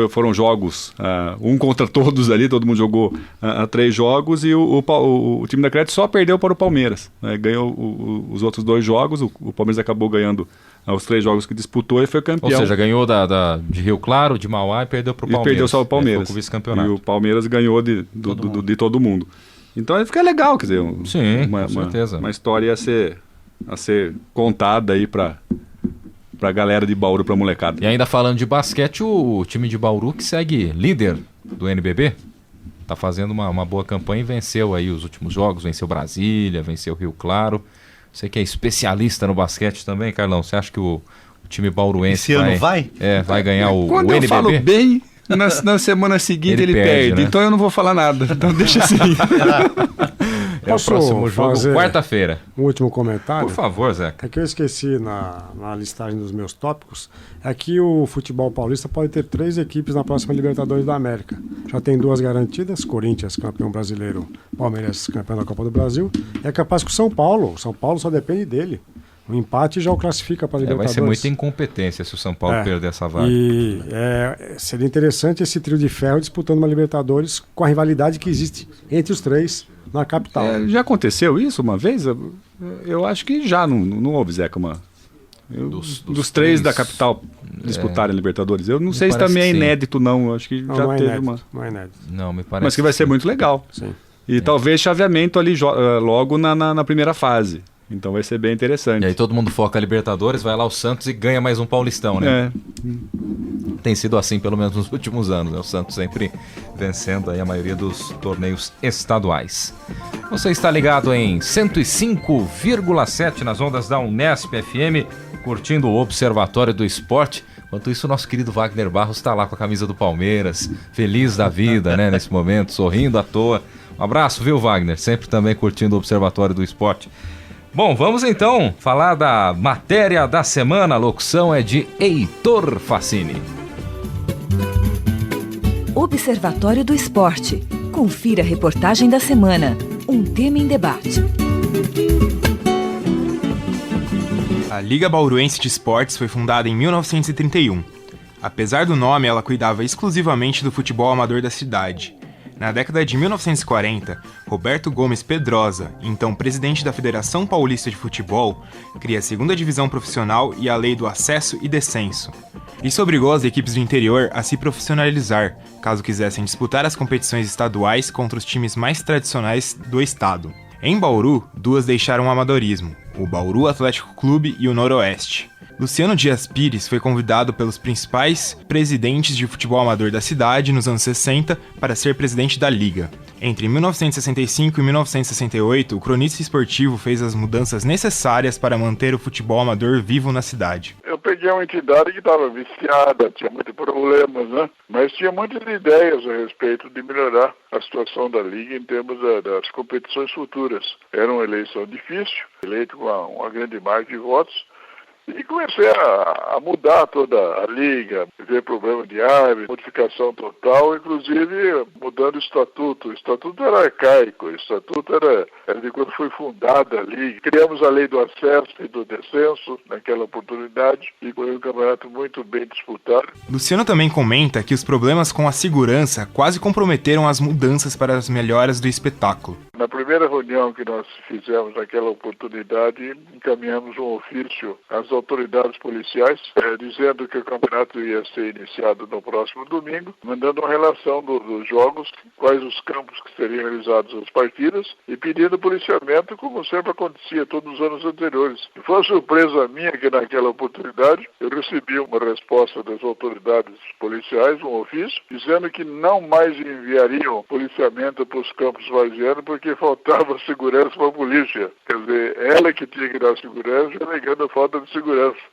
Foram jogos, um contra todos ali, todo mundo jogou 3 jogos e o time da Criarte só perdeu para o Palmeiras. Ganhou os outros 2 jogos, o Palmeiras acabou ganhando os 3 jogos que disputou e foi campeão. Ou seja, ganhou de Rio Claro, de Mauá e perdeu para o Palmeiras. E perdeu só o Palmeiras. Vice-campeonato. E o Palmeiras ganhou de todo mundo. Então fica legal, quer dizer, com certeza. Uma história a ser contada aí para a galera de Bauru, para a molecada. E ainda falando de basquete, o time de Bauru que segue líder do NBB, está fazendo uma boa campanha e venceu aí os últimos jogos, venceu Brasília, venceu Rio Claro. Você que é especialista no basquete também, Carlão, você acha que o time bauruense vai ganhar o Quando NBB? Eu falo bem, na semana seguinte ele perde, né? Então eu não vou falar nada, então deixa assim. É o próximo jogo, quarta-feira. Um último comentário. Por favor, Zeca. É que eu esqueci na listagem dos meus tópicos. É que o futebol paulista pode ter 3 equipes na próxima Libertadores da América. Já tem 2 garantidas, Corinthians, campeão brasileiro, Palmeiras, campeão da Copa do Brasil. É capaz que o São Paulo só depende dele. O empate já o classifica para a Libertadores. Vai ser muita incompetência se o São Paulo perder essa vaga. E seria interessante esse trio de ferro disputando uma Libertadores com a rivalidade que existe entre os três na capital. Já aconteceu isso uma vez? Eu acho que já não houve, Zeca, dos três da capital disputarem a Libertadores. Eu não sei se também é inédito, não. Eu acho que já teve inédito, uma. Não é inédito. Não, me parece. Mas que vai ser muito legal. Sim. E talvez chaveamento ali logo na primeira fase. Então vai ser bem interessante. E aí todo mundo foca a Libertadores, vai lá o Santos e ganha mais um Paulistão, né? Tem sido assim pelo menos nos últimos anos, né? O Santos sempre vencendo aí a maioria dos torneios estaduais. Você está ligado em 105,7 nas ondas da Unesp FM, curtindo o Observatório do Esporte. Enquanto isso, o nosso querido Wagner Barros está lá com a camisa do Palmeiras, feliz da vida, né? Nesse momento, sorrindo à toa. Um abraço, viu, Wagner? Sempre também curtindo o Observatório do Esporte. Bom, vamos então falar da matéria da semana. A locução é de Heitor Facini. Observatório do Esporte. Confira a reportagem da semana. Um tema em debate. A Liga Bauruense de Esportes foi fundada em 1931. Apesar do nome, ela cuidava exclusivamente do futebol amador da cidade. Na década de 1940, Roberto Gomes Pedrosa, então presidente da Federação Paulista de Futebol, cria a segunda divisão profissional e a Lei do Acesso e Descenso. Isso obrigou as equipes do interior a se profissionalizar, caso quisessem disputar as competições estaduais contra os times mais tradicionais do estado. Em Bauru, duas deixaram o amadorismo, o Bauru Atlético Clube e o Noroeste. Luciano Dias Pires foi convidado pelos principais presidentes de futebol amador da cidade nos anos 60 para ser presidente da Liga. Entre 1965 e 1968, o cronista esportivo fez as mudanças necessárias para manter o futebol amador vivo na cidade. Eu peguei uma entidade que estava viciada, tinha muitos problemas, né? Mas tinha muitas ideias a respeito de melhorar a situação da Liga em termos das competições futuras. Era uma eleição difícil, eleito com uma grande margem de votos. E comecei a mudar toda a liga, ver problema de árbitro, modificação total, inclusive mudando o estatuto. O estatuto era arcaico, o estatuto era de quando foi fundada a liga. Criamos a lei do acesso e do descenso naquela oportunidade e foi um campeonato muito bem disputado. Luciano também comenta que os problemas com a segurança quase comprometeram as mudanças para as melhoras do espetáculo. Na primeira reunião que nós fizemos naquela oportunidade, encaminhamos um ofício às autoridades policiais, dizendo que o campeonato ia ser iniciado no próximo domingo, mandando uma relação dos jogos, quais os campos que seriam realizados as partidas, e pedindo policiamento, como sempre acontecia todos os anos anteriores. E foi uma surpresa minha que naquela oportunidade eu recebi uma resposta das autoridades policiais, um ofício, dizendo que não mais enviariam policiamento para os campos varzianos porque faltava segurança para a polícia. Quer dizer, ela que tinha que dar segurança, alegando a falta de segurança.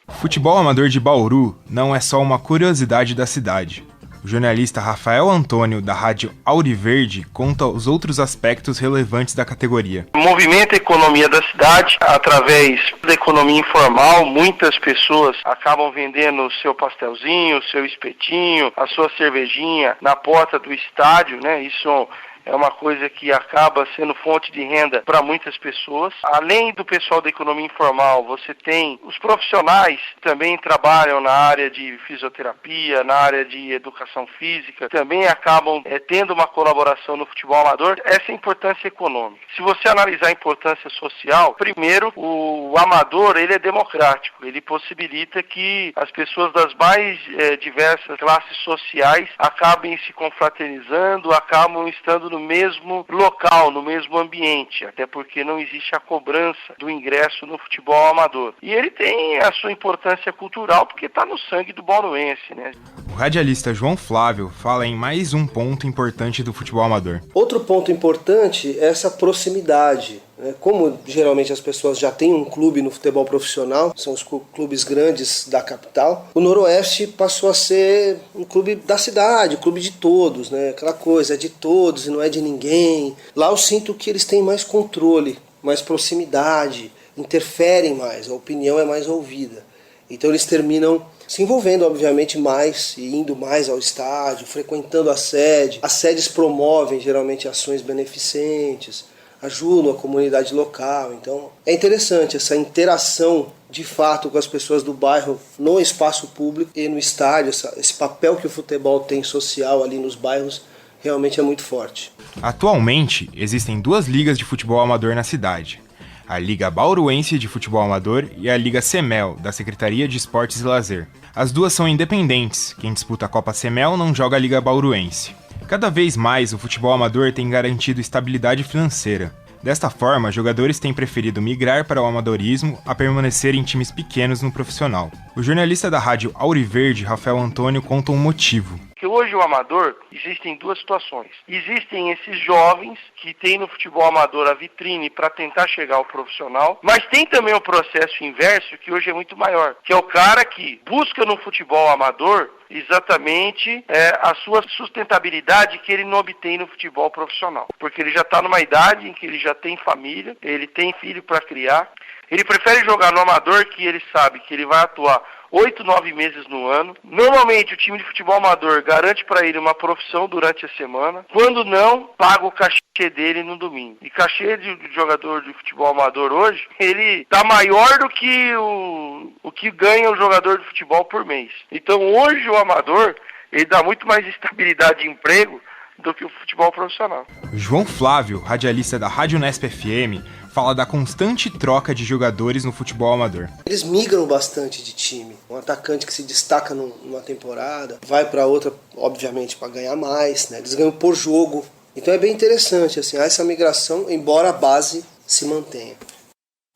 O futebol amador de Bauru não é só uma curiosidade da cidade. O jornalista Rafael Antônio, da Rádio Auriverde, conta os outros aspectos relevantes da categoria. Movimenta a economia da cidade através da economia informal. Muitas pessoas acabam vendendo o seu pastelzinho, o seu espetinho, a sua cervejinha na porta do estádio, né? Isso é uma coisa que acaba sendo fonte de renda para muitas pessoas. Além do pessoal da economia informal, você tem os profissionais que também trabalham na área de fisioterapia, na área de educação física, também acabam tendo uma colaboração no futebol amador. Essa é a importância econômica. Se você analisar a importância social, primeiro, o amador ele é democrático, ele possibilita que as pessoas das mais diversas classes sociais acabem se confraternizando, acabam estando no mesmo local, no mesmo ambiente, até porque não existe a cobrança do ingresso no futebol amador. E ele tem a sua importância cultural porque está no sangue do bauruense, né? O radialista João Flávio fala em mais um ponto importante do futebol amador. Outro ponto importante é essa proximidade. Como geralmente as pessoas já têm um clube no futebol profissional, são os clubes grandes da capital, o Noroeste passou a ser um clube da cidade, um clube de todos, né? Aquela coisa, é de todos e não é de ninguém. Lá eu sinto que eles têm mais controle, mais proximidade, interferem mais, a opinião é mais ouvida. Então eles terminam se envolvendo, obviamente, mais e indo mais ao estádio, frequentando a sede. As sedes promovem geralmente ações beneficentes, ajudam a comunidade local. Então é interessante essa interação de fato com as pessoas do bairro no espaço público e no estádio. Esse papel que o futebol tem social ali nos bairros realmente é muito forte. Atualmente, existem 2 ligas de futebol amador na cidade. A Liga Bauruense de Futebol Amador e a Liga Semel, da Secretaria de Esportes e Lazer. As duas são independentes, quem disputa a Copa Semel não joga a Liga Bauruense. Cada vez mais o futebol amador tem garantido estabilidade financeira. Desta forma, jogadores têm preferido migrar para o amadorismo a permanecer em times pequenos no profissional. O jornalista da rádio Auriverde, Rafael Antônio, conta um motivo. Que hoje o amador, existem 2 situações. Existem esses jovens que têm no futebol amador a vitrine para tentar chegar ao profissional, mas tem também o processo inverso, que hoje é muito maior, que é o cara que busca no futebol amador exatamente a sua sustentabilidade que ele não obtém no futebol profissional. Porque ele já está numa idade em que ele já tem família, ele tem filho para criar, ele prefere jogar no amador, que ele sabe que ele vai atuar 8, 9 meses no ano. Normalmente o time de futebol amador garante para ele uma profissão durante a semana. Quando não, paga o cachê dele no domingo. E cachê de jogador de futebol amador hoje, ele está maior do que o que ganha o jogador de futebol por mês. Então hoje o amador, ele dá muito mais estabilidade de emprego do que o futebol profissional. João Flávio, radialista da Rádio Unesp FM, fala da constante troca de jogadores no futebol amador. Eles migram bastante de time. Um atacante que se destaca numa temporada vai para outra, obviamente, para ganhar mais, né? Eles ganham por jogo. Então é bem interessante assim, essa migração, embora a base se mantenha.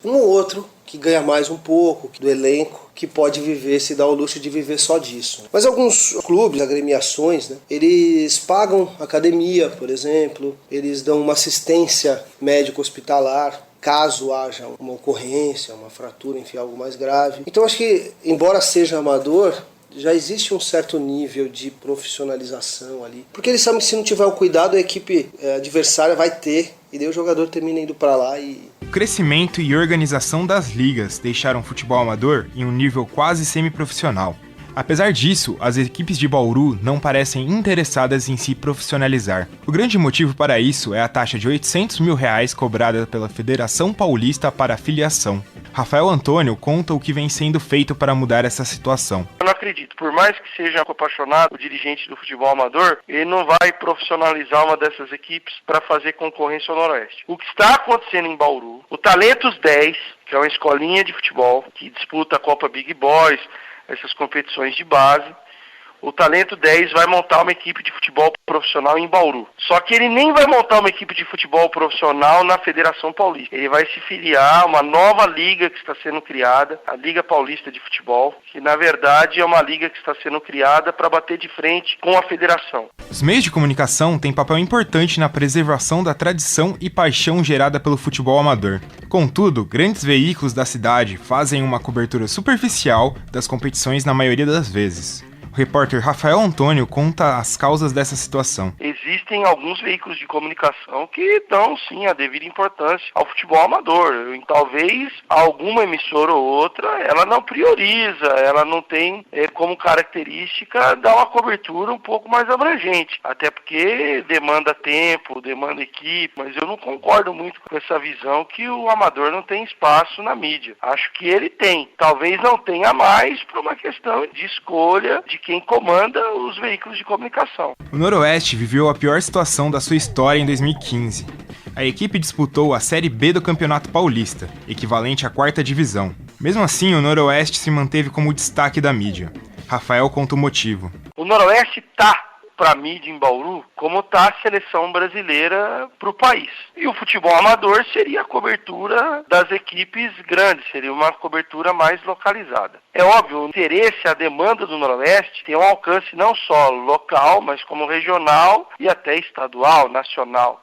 Um ou outro que ganha mais um pouco do elenco, que pode viver, se dá o luxo de viver só disso. Mas alguns clubes, agremiações, né, eles pagam academia, por exemplo, eles dão uma assistência médico-hospitalar, caso haja uma ocorrência, uma fratura, enfim, algo mais grave. Então acho que, embora seja amador, já existe um certo nível de profissionalização ali. Porque eles sabem que se não tiver o cuidado, a equipe adversária vai ter, e daí o jogador termina indo para lá e... O crescimento e organização das ligas deixaram o futebol amador em um nível quase semi-profissional. Apesar disso, as equipes de Bauru não parecem interessadas em se profissionalizar. O grande motivo para isso é a taxa de R$800 mil cobrada pela Federação Paulista para a filiação. Rafael Antônio conta o que vem sendo feito para mudar essa situação. Eu não acredito, por mais que seja apaixonado o dirigente do futebol amador, ele não vai profissionalizar uma dessas equipes para fazer concorrência ao Noroeste. O que está acontecendo em Bauru, o Talentos 10, que é uma escolinha de futebol que disputa a Copa Big Boys, essas competições de base, o Talento 10 vai montar uma equipe de futebol profissional em Bauru. Só que ele nem vai montar uma equipe de futebol profissional na Federação Paulista. Ele vai se filiar a uma nova liga que está sendo criada, a Liga Paulista de Futebol, que na verdade é uma liga que está sendo criada para bater de frente com a federação. Os meios de comunicação têm papel importante na preservação da tradição e paixão gerada pelo futebol amador. Contudo, grandes veículos da cidade fazem uma cobertura superficial das competições na maioria das vezes. O repórter Rafael Antônio conta as causas dessa situação. Existem alguns veículos de comunicação que dão, sim, a devida importância ao futebol amador. Talvez alguma emissora ou outra, ela não prioriza, ela não tem como característica dar uma cobertura um pouco mais abrangente. Até porque demanda tempo, demanda equipe, mas eu não concordo muito com essa visão que o amador não tem espaço na mídia. Acho que ele tem. Talvez não tenha mais por uma questão de escolha de quem comanda os veículos de comunicação. O Noroeste viveu a pior situação da sua história em 2015. A equipe disputou a Série B do Campeonato Paulista, equivalente à 4ª divisão. Mesmo assim, o Noroeste se manteve como destaque da mídia. Rafael conta o motivo. O Noroeste está para a mídia em Bauru, como está a seleção brasileira para o país. E o futebol amador seria a cobertura das equipes grandes, seria uma cobertura mais localizada. É óbvio, o interesse, a demanda do Noroeste tem um alcance não só local, mas como regional e até estadual, nacional.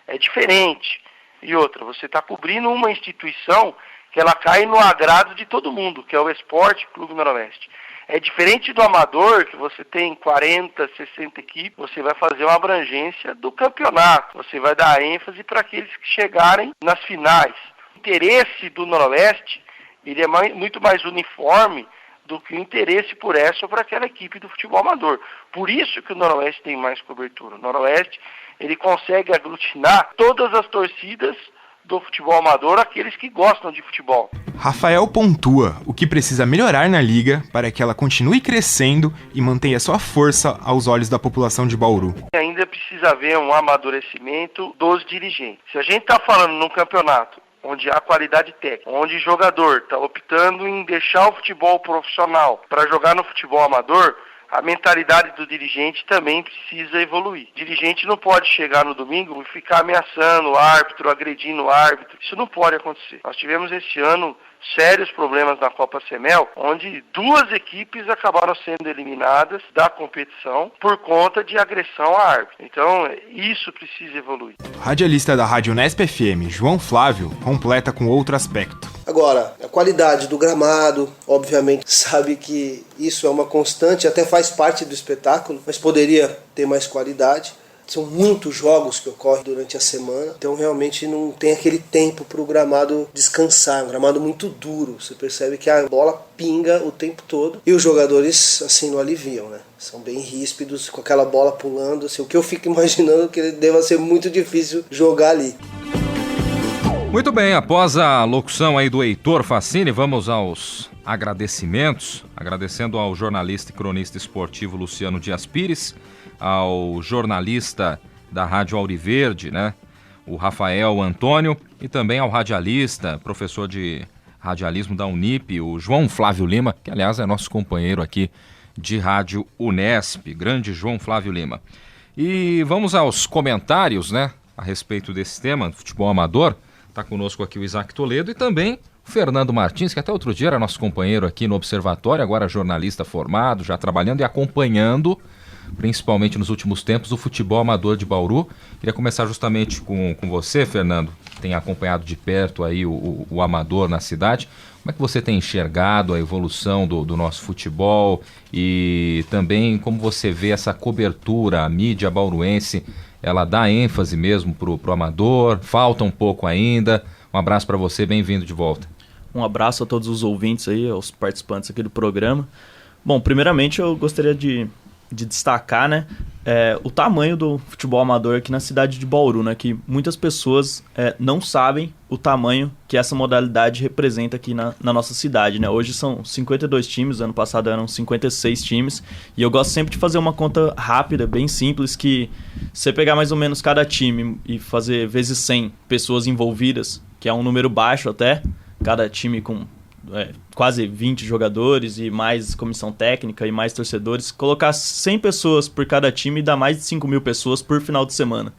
É diferente. E outra, você está cobrindo uma instituição que ela cai no agrado de todo mundo, que é o Esporte Clube Noroeste. É diferente do amador, que você tem 40, 60 equipes, você vai fazer uma abrangência do campeonato, você vai dar ênfase para aqueles que chegarem nas finais. O interesse do Noroeste, ele é muito mais uniforme do que o interesse por essa ou por aquela equipe do futebol amador. Por isso que o Noroeste tem mais cobertura. O Noroeste, ele consegue aglutinar todas as torcidas do futebol amador aqueles que gostam de futebol. Rafael pontua o que precisa melhorar na liga para que ela continue crescendo e mantenha sua força aos olhos da população de Bauru. Ainda precisa haver um amadurecimento dos dirigentes. Se a gente está falando num campeonato onde há qualidade técnica, onde o jogador está optando em deixar o futebol profissional para jogar no futebol amador, a mentalidade do dirigente também precisa evoluir. O dirigente não pode chegar no domingo e ficar ameaçando o árbitro, agredindo o árbitro. Isso não pode acontecer. Nós tivemos esse ano sérios problemas na Copa Semel, onde 2 equipes acabaram sendo eliminadas da competição por conta de agressão a árbitro. Então, isso precisa evoluir. O radialista da Rádio Unesp FM, João Flávio, completa com outro aspecto. Agora, a qualidade do gramado, obviamente, sabe que isso é uma constante, até faz parte do espetáculo, mas poderia ter mais qualidade. São muitos jogos que ocorrem durante a semana, então realmente não tem aquele tempo para o gramado descansar. É um gramado muito duro, você percebe que a bola pinga o tempo todo e os jogadores assim não aliviam, né? São bem ríspidos, com aquela bola pulando. Assim, o que eu fico imaginando é que deva ser muito difícil jogar ali. Muito bem, após a locução aí do Heitor Facini, vamos aos agradecimentos. Agradecendo ao jornalista e cronista esportivo Luciano Dias Pires, ao jornalista da Rádio Auriverde, né, o Rafael Antônio, e também ao radialista, professor de radialismo da Unip, o João Flávio Lima, que aliás é nosso companheiro aqui de Rádio Unesp, grande João Flávio Lima. E vamos aos comentários, né, a respeito desse tema, futebol amador. Está conosco aqui o Isaac Toledo e também o Fernando Martins, que até outro dia era nosso companheiro aqui no Observatório, agora jornalista formado, já trabalhando e acompanhando, principalmente nos últimos tempos, o futebol amador de Bauru. Queria começar justamente com você, Fernando, que tem acompanhado de perto aí o amador na cidade. Como é que você tem enxergado a evolução do nosso futebol e também como você vê essa cobertura, a mídia bauruense, ela dá ênfase mesmo pro amador, falta um pouco ainda? Um abraço para você, bem-vindo de volta. Um abraço a todos os ouvintes aí, aos participantes aqui do programa. Bom, primeiramente eu gostaria de destacar, né, o tamanho do futebol amador aqui na cidade de Bauru, né, que muitas pessoas não sabem o tamanho que essa modalidade representa aqui na nossa cidade, né. Hoje são 52 times, ano passado eram 56 times, e eu gosto sempre de fazer uma conta rápida, bem simples, que se você pegar mais ou menos cada time e fazer vezes 100 pessoas envolvidas, que é um número baixo até, cada time com quase 20 jogadores e mais comissão técnica e mais torcedores, colocar 100 pessoas por cada time dá mais de 5 mil pessoas por final de semana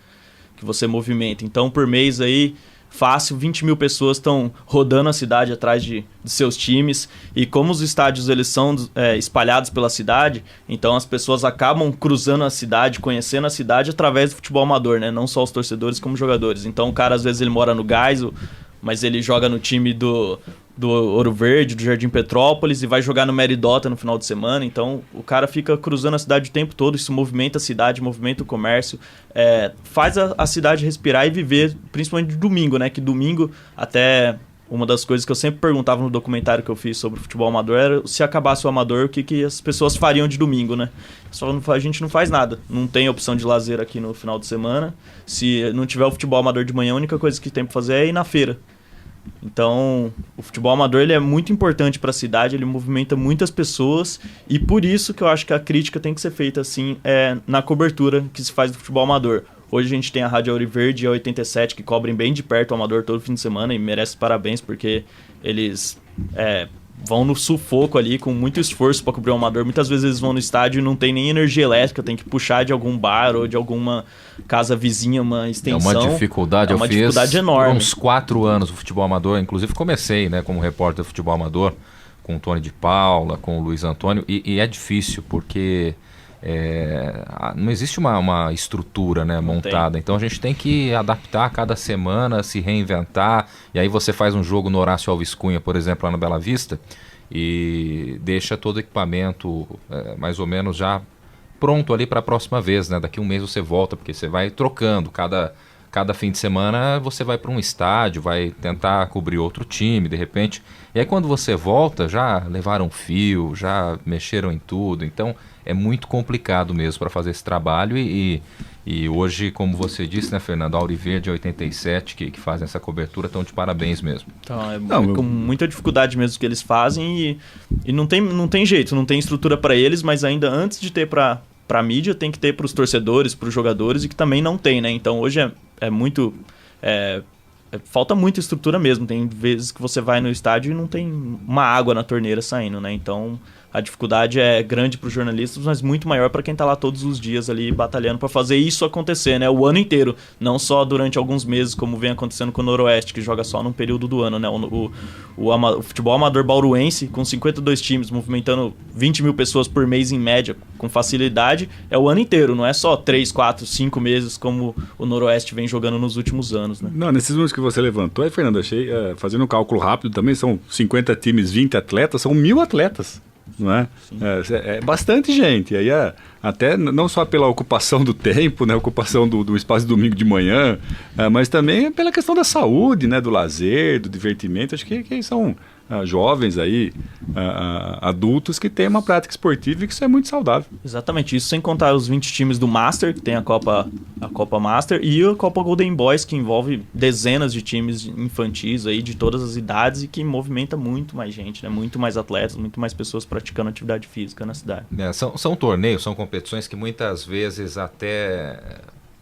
que você movimenta. Então, por mês aí, fácil, 20 mil pessoas estão rodando a cidade atrás de seus times. E como os estádios eles são espalhados pela cidade, então as pessoas acabam cruzando a cidade, conhecendo a cidade através do futebol amador, né? Não só os torcedores como os jogadores. Então o cara às vezes ele mora no Gaiso, mas ele joga no time do Ouro Verde, do Jardim Petrópolis, e vai jogar no Meridota no final de semana. Então o cara fica cruzando a cidade o tempo todo, isso movimenta a cidade, movimenta o comércio, faz a cidade respirar e viver, principalmente de domingo, né? Que domingo, até uma das coisas que eu sempre perguntava no documentário que eu fiz sobre o futebol amador era se acabasse o amador, o que as pessoas fariam de domingo, né? A gente não faz nada, não tem opção de lazer aqui no final de semana. Se não tiver o futebol amador de manhã, a única coisa que tem para fazer é ir na feira. Então, o futebol amador ele é muito importante para a cidade, ele movimenta muitas pessoas, e por isso que eu acho que a crítica tem que ser feita assim, na cobertura que se faz do futebol amador. Hoje a gente tem a Rádio Auriverde e a 87 que cobrem bem de perto o amador todo fim de semana e merecem parabéns porque eles vão no sufoco ali com muito esforço para cobrir o amador. Muitas vezes eles vão no estádio e não tem nem energia elétrica, tem que puxar de algum bar ou de alguma casa vizinha, uma extensão. É uma dificuldade, eu fiz enorme. Por uns 4 anos o futebol amador, inclusive comecei, né, como repórter de futebol amador com o Tony de Paula, com o Luiz Antônio, e é difícil porque não existe uma estrutura, né, montada. Então a gente tem que adaptar a cada semana, se reinventar. E aí você faz um jogo no Horácio Alves Cunha, por exemplo, lá na Bela Vista, e deixa todo o equipamento mais ou menos já pronto ali para a próxima vez, né? Daqui um mês você volta, porque você vai trocando. Cada fim de semana você vai para um estádio, vai tentar cobrir outro time, de repente. E aí quando você volta, já levaram fio, já mexeram em tudo. Então é muito complicado mesmo para fazer esse trabalho e E hoje, como você disse, né, Fernando, a Auriverde 87, que fazem essa cobertura, estão de parabéns mesmo. Então, com muita dificuldade mesmo que eles fazem e não tem jeito, não tem estrutura para eles, mas ainda antes de ter para a mídia, tem que ter para os torcedores, para os jogadores, e que também não tem, né? Então hoje falta muita estrutura mesmo. Tem vezes que você vai no estádio e não tem uma água na torneira saindo, né? Então a dificuldade é grande para os jornalistas, mas muito maior para quem está lá todos os dias ali batalhando para fazer isso acontecer, né? O ano inteiro, não só durante alguns meses, como vem acontecendo com o Noroeste, que joga só num período do ano, né? O futebol amador bauruense, com 52 times, movimentando 20 mil pessoas por mês em média, com facilidade, é o ano inteiro, não é só 3, 4, 5 meses como o Noroeste vem jogando nos últimos anos, né? Não, nesses números que você levantou, aí, Fernando, achei, fazendo um cálculo rápido também, são 50 times, 20 atletas, são 1.000 atletas. Não é? É bastante gente. Aí até não só pela ocupação do tempo, né, ocupação do espaço de domingo de manhã, mas também pela questão da saúde, né, do lazer, do divertimento. Acho que são jovens aí, adultos que têm uma prática esportiva e que isso é muito saudável. Exatamente, isso sem contar os 20 times do Master, que tem a Copa Master, e a Copa Golden Boys, que envolve dezenas de times infantis aí de todas as idades e que movimenta muito mais gente, né? Muito mais atletas, muito mais pessoas praticando atividade física na cidade. São torneios, são competições que muitas vezes até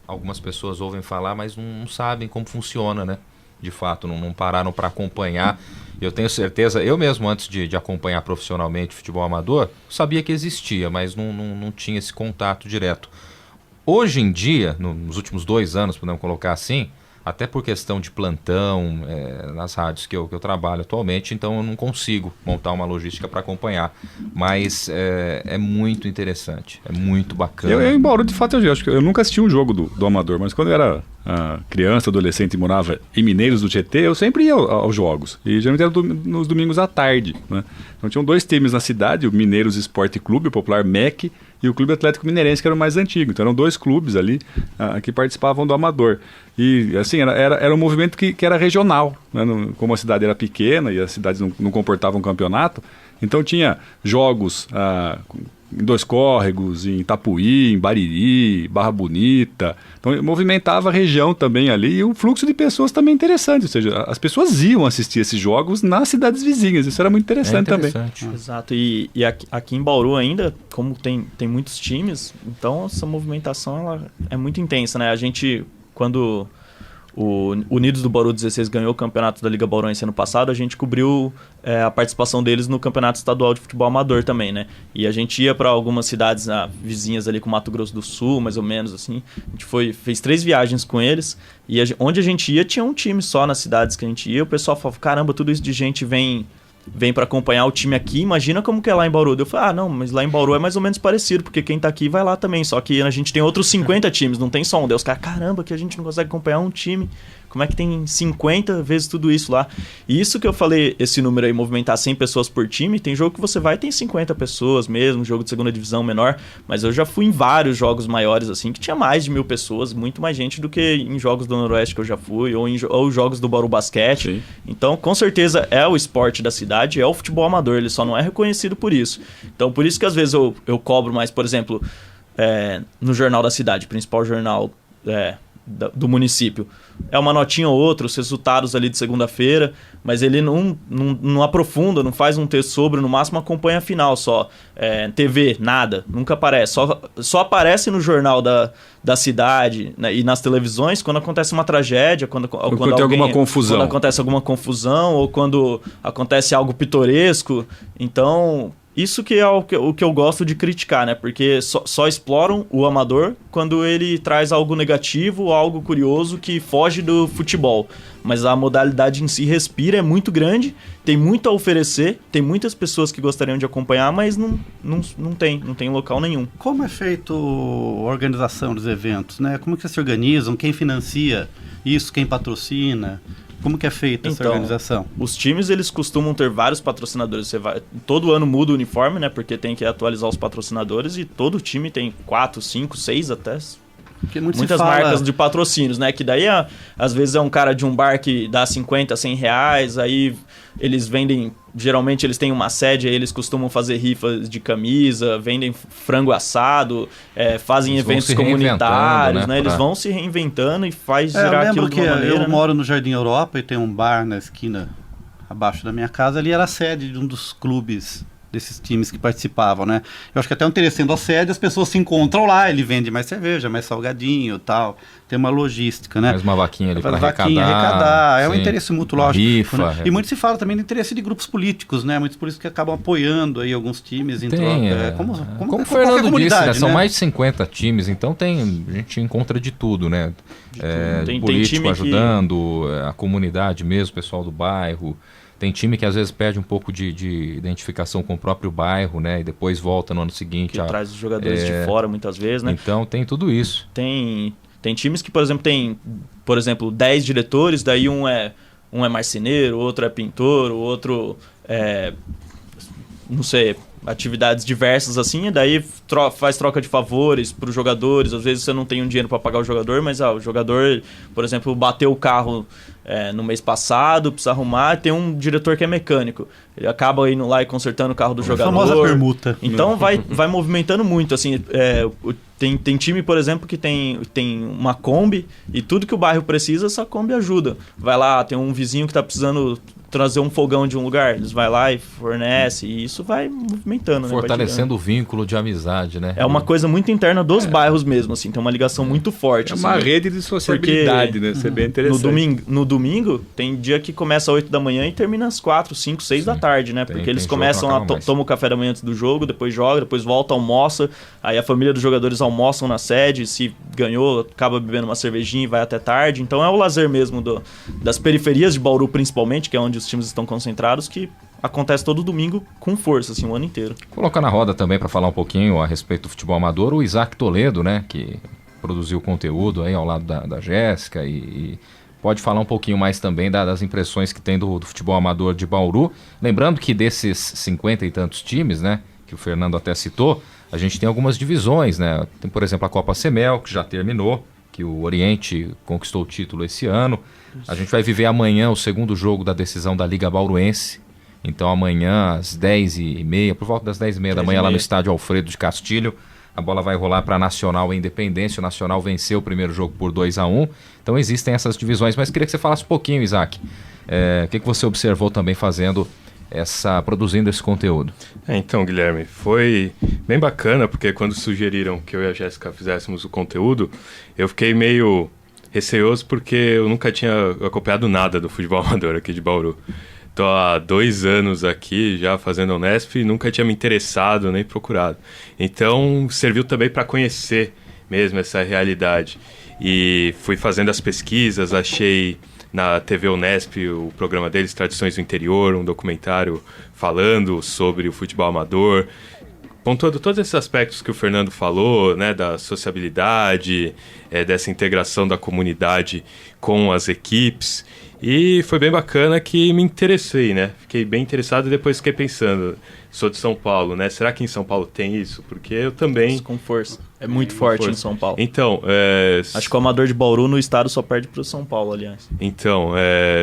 algumas pessoas ouvem falar, mas não sabem como funciona, né? De fato, não pararam para acompanhar. Eu tenho certeza, eu mesmo antes de acompanhar profissionalmente futebol amador, sabia que existia, mas não tinha esse contato direto. Hoje em dia, nos últimos 2 anos, podemos colocar assim, até por questão de plantão nas rádios que eu trabalho atualmente, então eu não consigo montar uma logística para acompanhar, mas é muito interessante, é muito bacana. Eu em Bauru, de fato, eu acho que eu nunca assisti um jogo do Amador, mas quando eu era criança, adolescente e morava em Mineiros do Tietê, eu sempre ia aos jogos, e geralmente era nos domingos à tarde, né? Então tinham 2 times na cidade, o Mineiros Esporte Clube, o popular MEC, e o Clube Atlético Mineirense, que era o mais antigo. Então eram 2 clubes ali que participavam do Amador. E assim, era um movimento que era regional, né? Como a cidade era pequena e as cidades não comportavam um campeonato, então tinha jogos em 2 Córregos, em Itapuí, em Bariri, Barra Bonita. Então movimentava a região também ali, e o fluxo de pessoas também interessante, ou seja, as pessoas iam assistir esses jogos nas cidades vizinhas, isso era muito interessante também. Exato, e aqui em Bauru ainda, como tem muitos times, então essa movimentação ela é muito intensa, né? A gente, quando o Unidos do Bauru 16 ganhou o campeonato da Liga Bauruense ano passado, a gente cobriu a participação deles no Campeonato Estadual de Futebol Amador também, né? E a gente ia para algumas cidades vizinhas ali com Mato Grosso do Sul, mais ou menos assim. A gente fez 3 viagens com eles, e onde a gente ia tinha um time só nas cidades que a gente ia. O pessoal falava, caramba, tudo isso de gente vem para acompanhar o time aqui, imagina como que é lá em Bauru. Eu falei, não, mas lá em Bauru é mais ou menos parecido, porque quem tá aqui vai lá também, só que a gente tem outros 50 times, não tem só um. Daí os caras, caramba, que a gente não consegue acompanhar um time, como é que tem 50 vezes tudo isso lá? E isso que eu falei, esse número aí, movimentar 100 pessoas por time, tem jogo que você vai e tem 50 pessoas mesmo, jogo de segunda divisão menor, mas eu já fui em vários jogos maiores assim, que tinha mais de 1.000 pessoas, muito mais gente do que em jogos do Noroeste que eu já fui, ou jogos do Bauru Basquete. Sim. Então, com certeza, é o esporte da cidade, é o futebol amador, ele só não é reconhecido por isso. Então, por isso que às vezes eu cobro mais, por exemplo, no Jornal da Cidade, principal jornal do município, é uma notinha ou outra, os resultados ali de segunda-feira, mas ele não aprofunda, não faz um texto sobre, no máximo acompanha a final só. TV, nada, nunca aparece, só aparece no jornal da cidade, né, e nas televisões quando acontece uma tragédia, quando tem alguma confusão. Quando acontece alguma confusão ou quando acontece algo pitoresco. Então, isso que é o que eu gosto de criticar, né? Porque só exploram o amador quando ele traz algo negativo, algo curioso que foge do futebol. Mas a modalidade em si respira, é muito grande, tem muito a oferecer, tem muitas pessoas que gostariam de acompanhar, mas não tem local nenhum. Como é feito a organização dos eventos, né? Como que vocês se organizam? Quem financia isso? Quem patrocina? Como que é feita essa organização? Os times, eles costumam ter vários patrocinadores. Todo ano muda o uniforme, né? Porque tem que atualizar os patrocinadores, e todo time tem 4, 5, 6 até muitas marcas de patrocínios, né? Que daí, às vezes, é um cara de um bar que dá 50, 100 reais, aí eles vendem... Geralmente eles têm uma sede, aí eles costumam fazer rifas de camisa, vendem frango assado, fazem eventos comunitários, né? Eles vão se reinventando e faz girar aquilo de uma maneira. Eu moro no Jardim Europa e tem um bar na esquina abaixo da minha casa, ali era a sede de um dos clubes desses times que participavam, né? Eu acho que até interessando a sede, as pessoas se encontram lá, ele vende mais cerveja, mais salgadinho e tal, tem uma logística, né? Mais uma vaquinha ali para arrecadar. É um interesse muito lógico. Rifa, né? E muito se fala também do interesse de grupos políticos, né? Muitos políticos que acabam apoiando aí alguns times em troca. Como o Fernando disse, né? São mais de 50 times, então a gente encontra de tudo, né? Tem político ajudando, a comunidade mesmo, o pessoal do bairro. Tem time que às vezes perde um pouco de identificação com o próprio bairro, né? E depois volta no ano seguinte. Que traz os jogadores de fora muitas vezes, né? Então tem tudo isso. Tem times que, por exemplo, tem 10 diretores, daí um é marceneiro, o outro é pintor, o outro não sei, atividades diversas assim, e daí faz troca de favores para os jogadores. Às vezes você não tem um dinheiro para pagar o jogador, mas o jogador, por exemplo, bateu o carro no mês passado, precisa arrumar, tem um diretor que é mecânico, ele acaba indo lá e consertando o carro do jogador. A famosa permuta. Então vai movimentando muito, assim, tem time, por exemplo, que tem uma Kombi e tudo que o bairro precisa, essa Kombi ajuda. Vai lá, tem um vizinho que está precisando trazer um fogão de um lugar, eles vai lá e fornece, e isso vai movimentando, fortalecendo o vínculo de amizade, né? É uma coisa muito interna dos bairros mesmo, assim, tem uma ligação muito forte. É uma rede de sociabilidade, né? Isso é bem interessante. No domingo, tem dia que começa às 8 da manhã e termina às 4, 5, 6 da tarde, né? Porque eles começam tomam o café da manhã antes do jogo, depois joga, depois volta, almoça, aí a família dos jogadores almoçam na sede, se ganhou, acaba bebendo uma cervejinha e vai até tarde. Então é o lazer mesmo das periferias de Bauru, principalmente, que é onde os times estão concentrados, que acontece todo domingo com força, assim, o ano inteiro. Colocar na roda também para falar um pouquinho a respeito do futebol amador, o Isaac Toledo, né, que produziu conteúdo aí ao lado da Jéssica e pode falar um pouquinho mais também das impressões que tem do futebol amador de Bauru. Lembrando que desses 50 e tantos times, né, que o Fernando até citou, a gente tem algumas divisões, né? Tem, por exemplo, a Copa Semel, que já terminou, que o Oriente conquistou o título esse ano. A gente vai viver amanhã o segundo jogo da decisão da Liga Bauruense. Então amanhã às 10h30, por volta das 10h30 da manhã, lá no estádio Alfredo de Castilho, a bola vai rolar para Nacional e Independência. O Nacional venceu o primeiro jogo por 2-1. Então existem essas divisões, mas queria que você falasse um pouquinho, Isaac. O que você observou também produzindo esse conteúdo? Então, Guilherme, foi bem bacana, porque quando sugeriram que eu e a Jéssica fizéssemos o conteúdo, eu fiquei meio receoso, porque eu nunca tinha acompanhado nada do futebol amador aqui de Bauru. Estou há 2 anos aqui já fazendo a Unesp e nunca tinha me interessado nem procurado. Então serviu também para conhecer mesmo essa realidade. E fui fazendo as pesquisas, achei na TV Unesp o programa deles, Tradições do Interior, um documentário falando sobre o futebol amador, pontuando todos esses aspectos que o Fernando falou, né, da sociabilidade, dessa integração da comunidade com as equipes. E foi bem bacana que me interessei, né? Fiquei bem interessado e depois fiquei pensando, sou de São Paulo, né? Será que em São Paulo tem isso? Porque eu também... Com força. É muito forte em São Paulo. Então, acho que o amador de Bauru no estado só perde para o São Paulo, aliás. Então,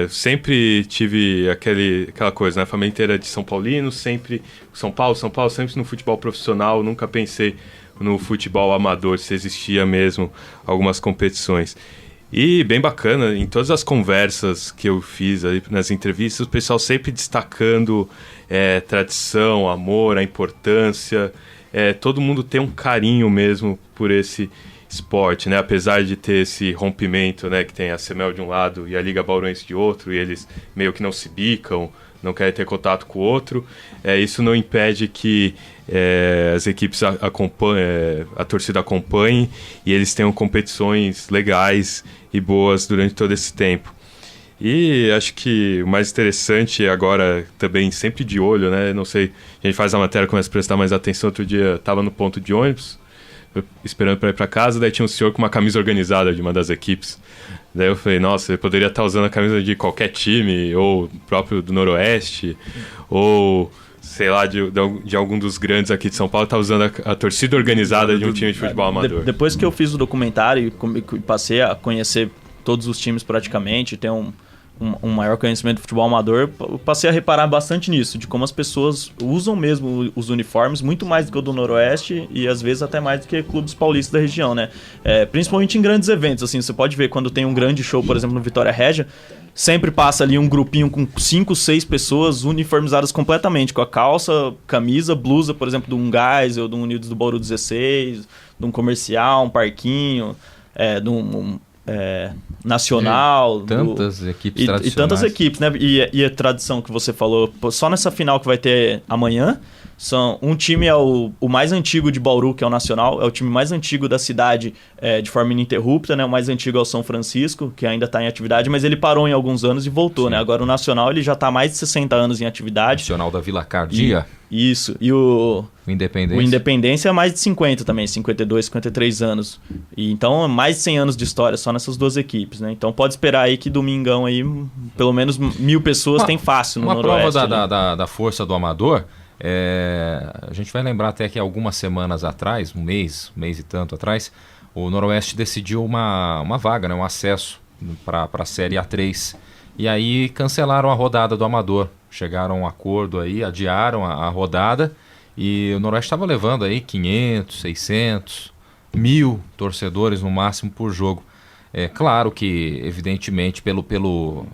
sempre tive aquela coisa, né? A família inteira de São Paulino, sempre São Paulo, sempre no futebol profissional. Nunca pensei no futebol amador, se existia mesmo algumas competições. E bem bacana, em todas as conversas que eu fiz aí nas entrevistas, o pessoal sempre destacando tradição, amor, a importância. Todo mundo tem um carinho mesmo por esse esporte, né? Apesar de ter esse rompimento, né? Que tem a Semel de um lado e a Liga Bauruense de outro, e eles meio que não se bicam, não querem ter contato com o outro. Isso não impede que as equipes a torcida acompanhe e eles tenham competições legais e boas durante todo esse tempo. E acho que o mais interessante agora também, sempre de olho, né? Não sei, a gente faz a matéria, começa a prestar mais atenção. Outro dia estava no ponto de ônibus, esperando para ir para casa, daí tinha um senhor com uma camisa organizada de uma das equipes. Daí eu falei, nossa, ele poderia estar usando a camisa de qualquer time, ou próprio do Noroeste, ou sei lá, de algum dos grandes aqui de São Paulo, tá usando a torcida organizada de um time de futebol amador. Depois que eu fiz o documentário e passei a conhecer todos os times praticamente, ter um maior conhecimento do futebol amador, eu passei a reparar bastante nisso, de como as pessoas usam mesmo os uniformes, muito mais do que o do Noroeste e às vezes até mais do que clubes paulistas da região, né? Principalmente em grandes eventos, assim, você pode ver quando tem um grande show, por exemplo, no Vitória Régia, sempre passa ali um grupinho com 5, 6 pessoas uniformizadas completamente, com a calça, camisa, blusa, por exemplo, de um Geisel, de um Unidos do Bauru 16, de um comercial, um parquinho, de um nacional. Tantas equipes tradicionais. E tantas equipes, né? E a tradição que você falou, só nessa final que vai ter amanhã, um time é o mais antigo de Bauru, que é o Nacional, é o time mais antigo da cidade de forma ininterrupta, né? O mais antigo é o São Francisco, que ainda está em atividade, mas ele parou em alguns anos e voltou, Sim. né? Agora o Nacional ele já está há mais de 60 anos em atividade. Nacional da Vila Cardia. Isso. E o Independência. O Independência é mais de 50 também, 52, 53 anos. E então mais de 100 anos de história só nessas duas equipes, né? Então pode esperar aí que domingão aí, pelo menos 1.000 pessoas tem fácil no Noroeste. Uma prova da força do amador. A gente vai lembrar até que algumas semanas atrás, um mês e tanto atrás, o Noroeste decidiu uma vaga, né, um acesso para a Série A3. E aí cancelaram a rodada do amador. Chegaram a um acordo aí, adiaram a rodada e o Noroeste estava levando aí 500, 600, 1.000 torcedores no máximo por jogo. Claro que, evidentemente, pelo apelo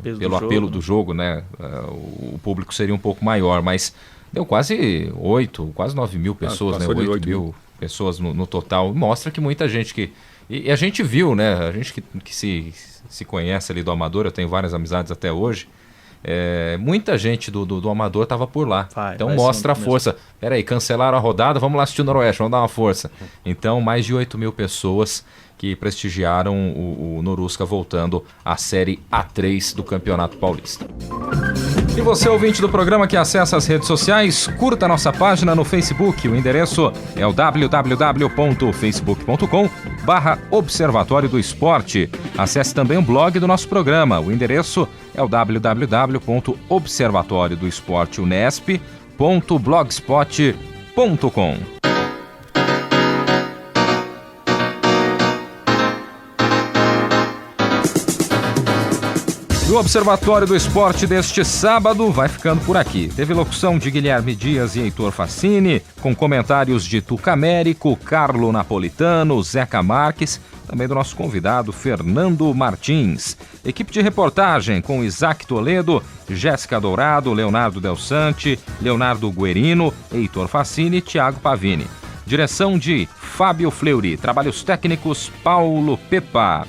do jogo, né, o público seria um pouco maior, mas deu quase 9 mil pessoas, né? 8 mil pessoas no total. Mostra que muita gente E a gente viu, né? A gente que se conhece ali do Amador, eu tenho várias amizades até hoje. Muita gente do Amador estava por lá. Então mostra a força. Peraí, cancelaram a rodada, vamos lá assistir o Noroeste, vamos dar uma força. Então, mais de 8 mil pessoas que prestigiaram o Norusca voltando à Série A3 do Campeonato Paulista. E você, ouvinte do programa que acessa as redes sociais, curta a nossa página no Facebook. O endereço é o www.facebook.com/Observatório do Esporte. Acesse também o blog do nosso programa. O endereço é o www.observatoriodoesporte.blogspot.com. O Observatório do Esporte deste sábado vai ficando por aqui. Teve locução de Guilherme Dias e Heitor Fassini, com comentários de Tuca Américo, Carlo Napolitano, Zeca Marques, também do nosso convidado Fernando Martins. Equipe de reportagem com Isaac Toledo, Jéssica Dourado, Leonardo Del Sante, Leonardo Guerino, Heitor Fassini e Thiago Pavini. Direção de Fábio Fleury. Trabalhos técnicos Paulo Pepa.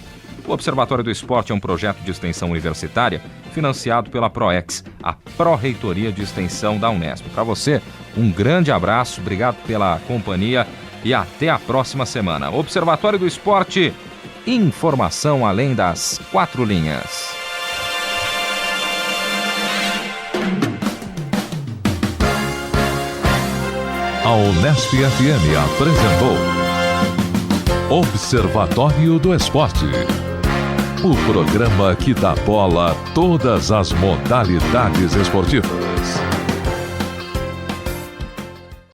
O Observatório do Esporte é um projeto de extensão universitária financiado pela PROEX, a Pró-Reitoria de Extensão da Unesp. Para você, um grande abraço, obrigado pela companhia e até a próxima semana. Observatório do Esporte, informação além das 4 linhas. A Unesp FM apresentou Observatório do Esporte. O programa que dá bola a todas as modalidades esportivas.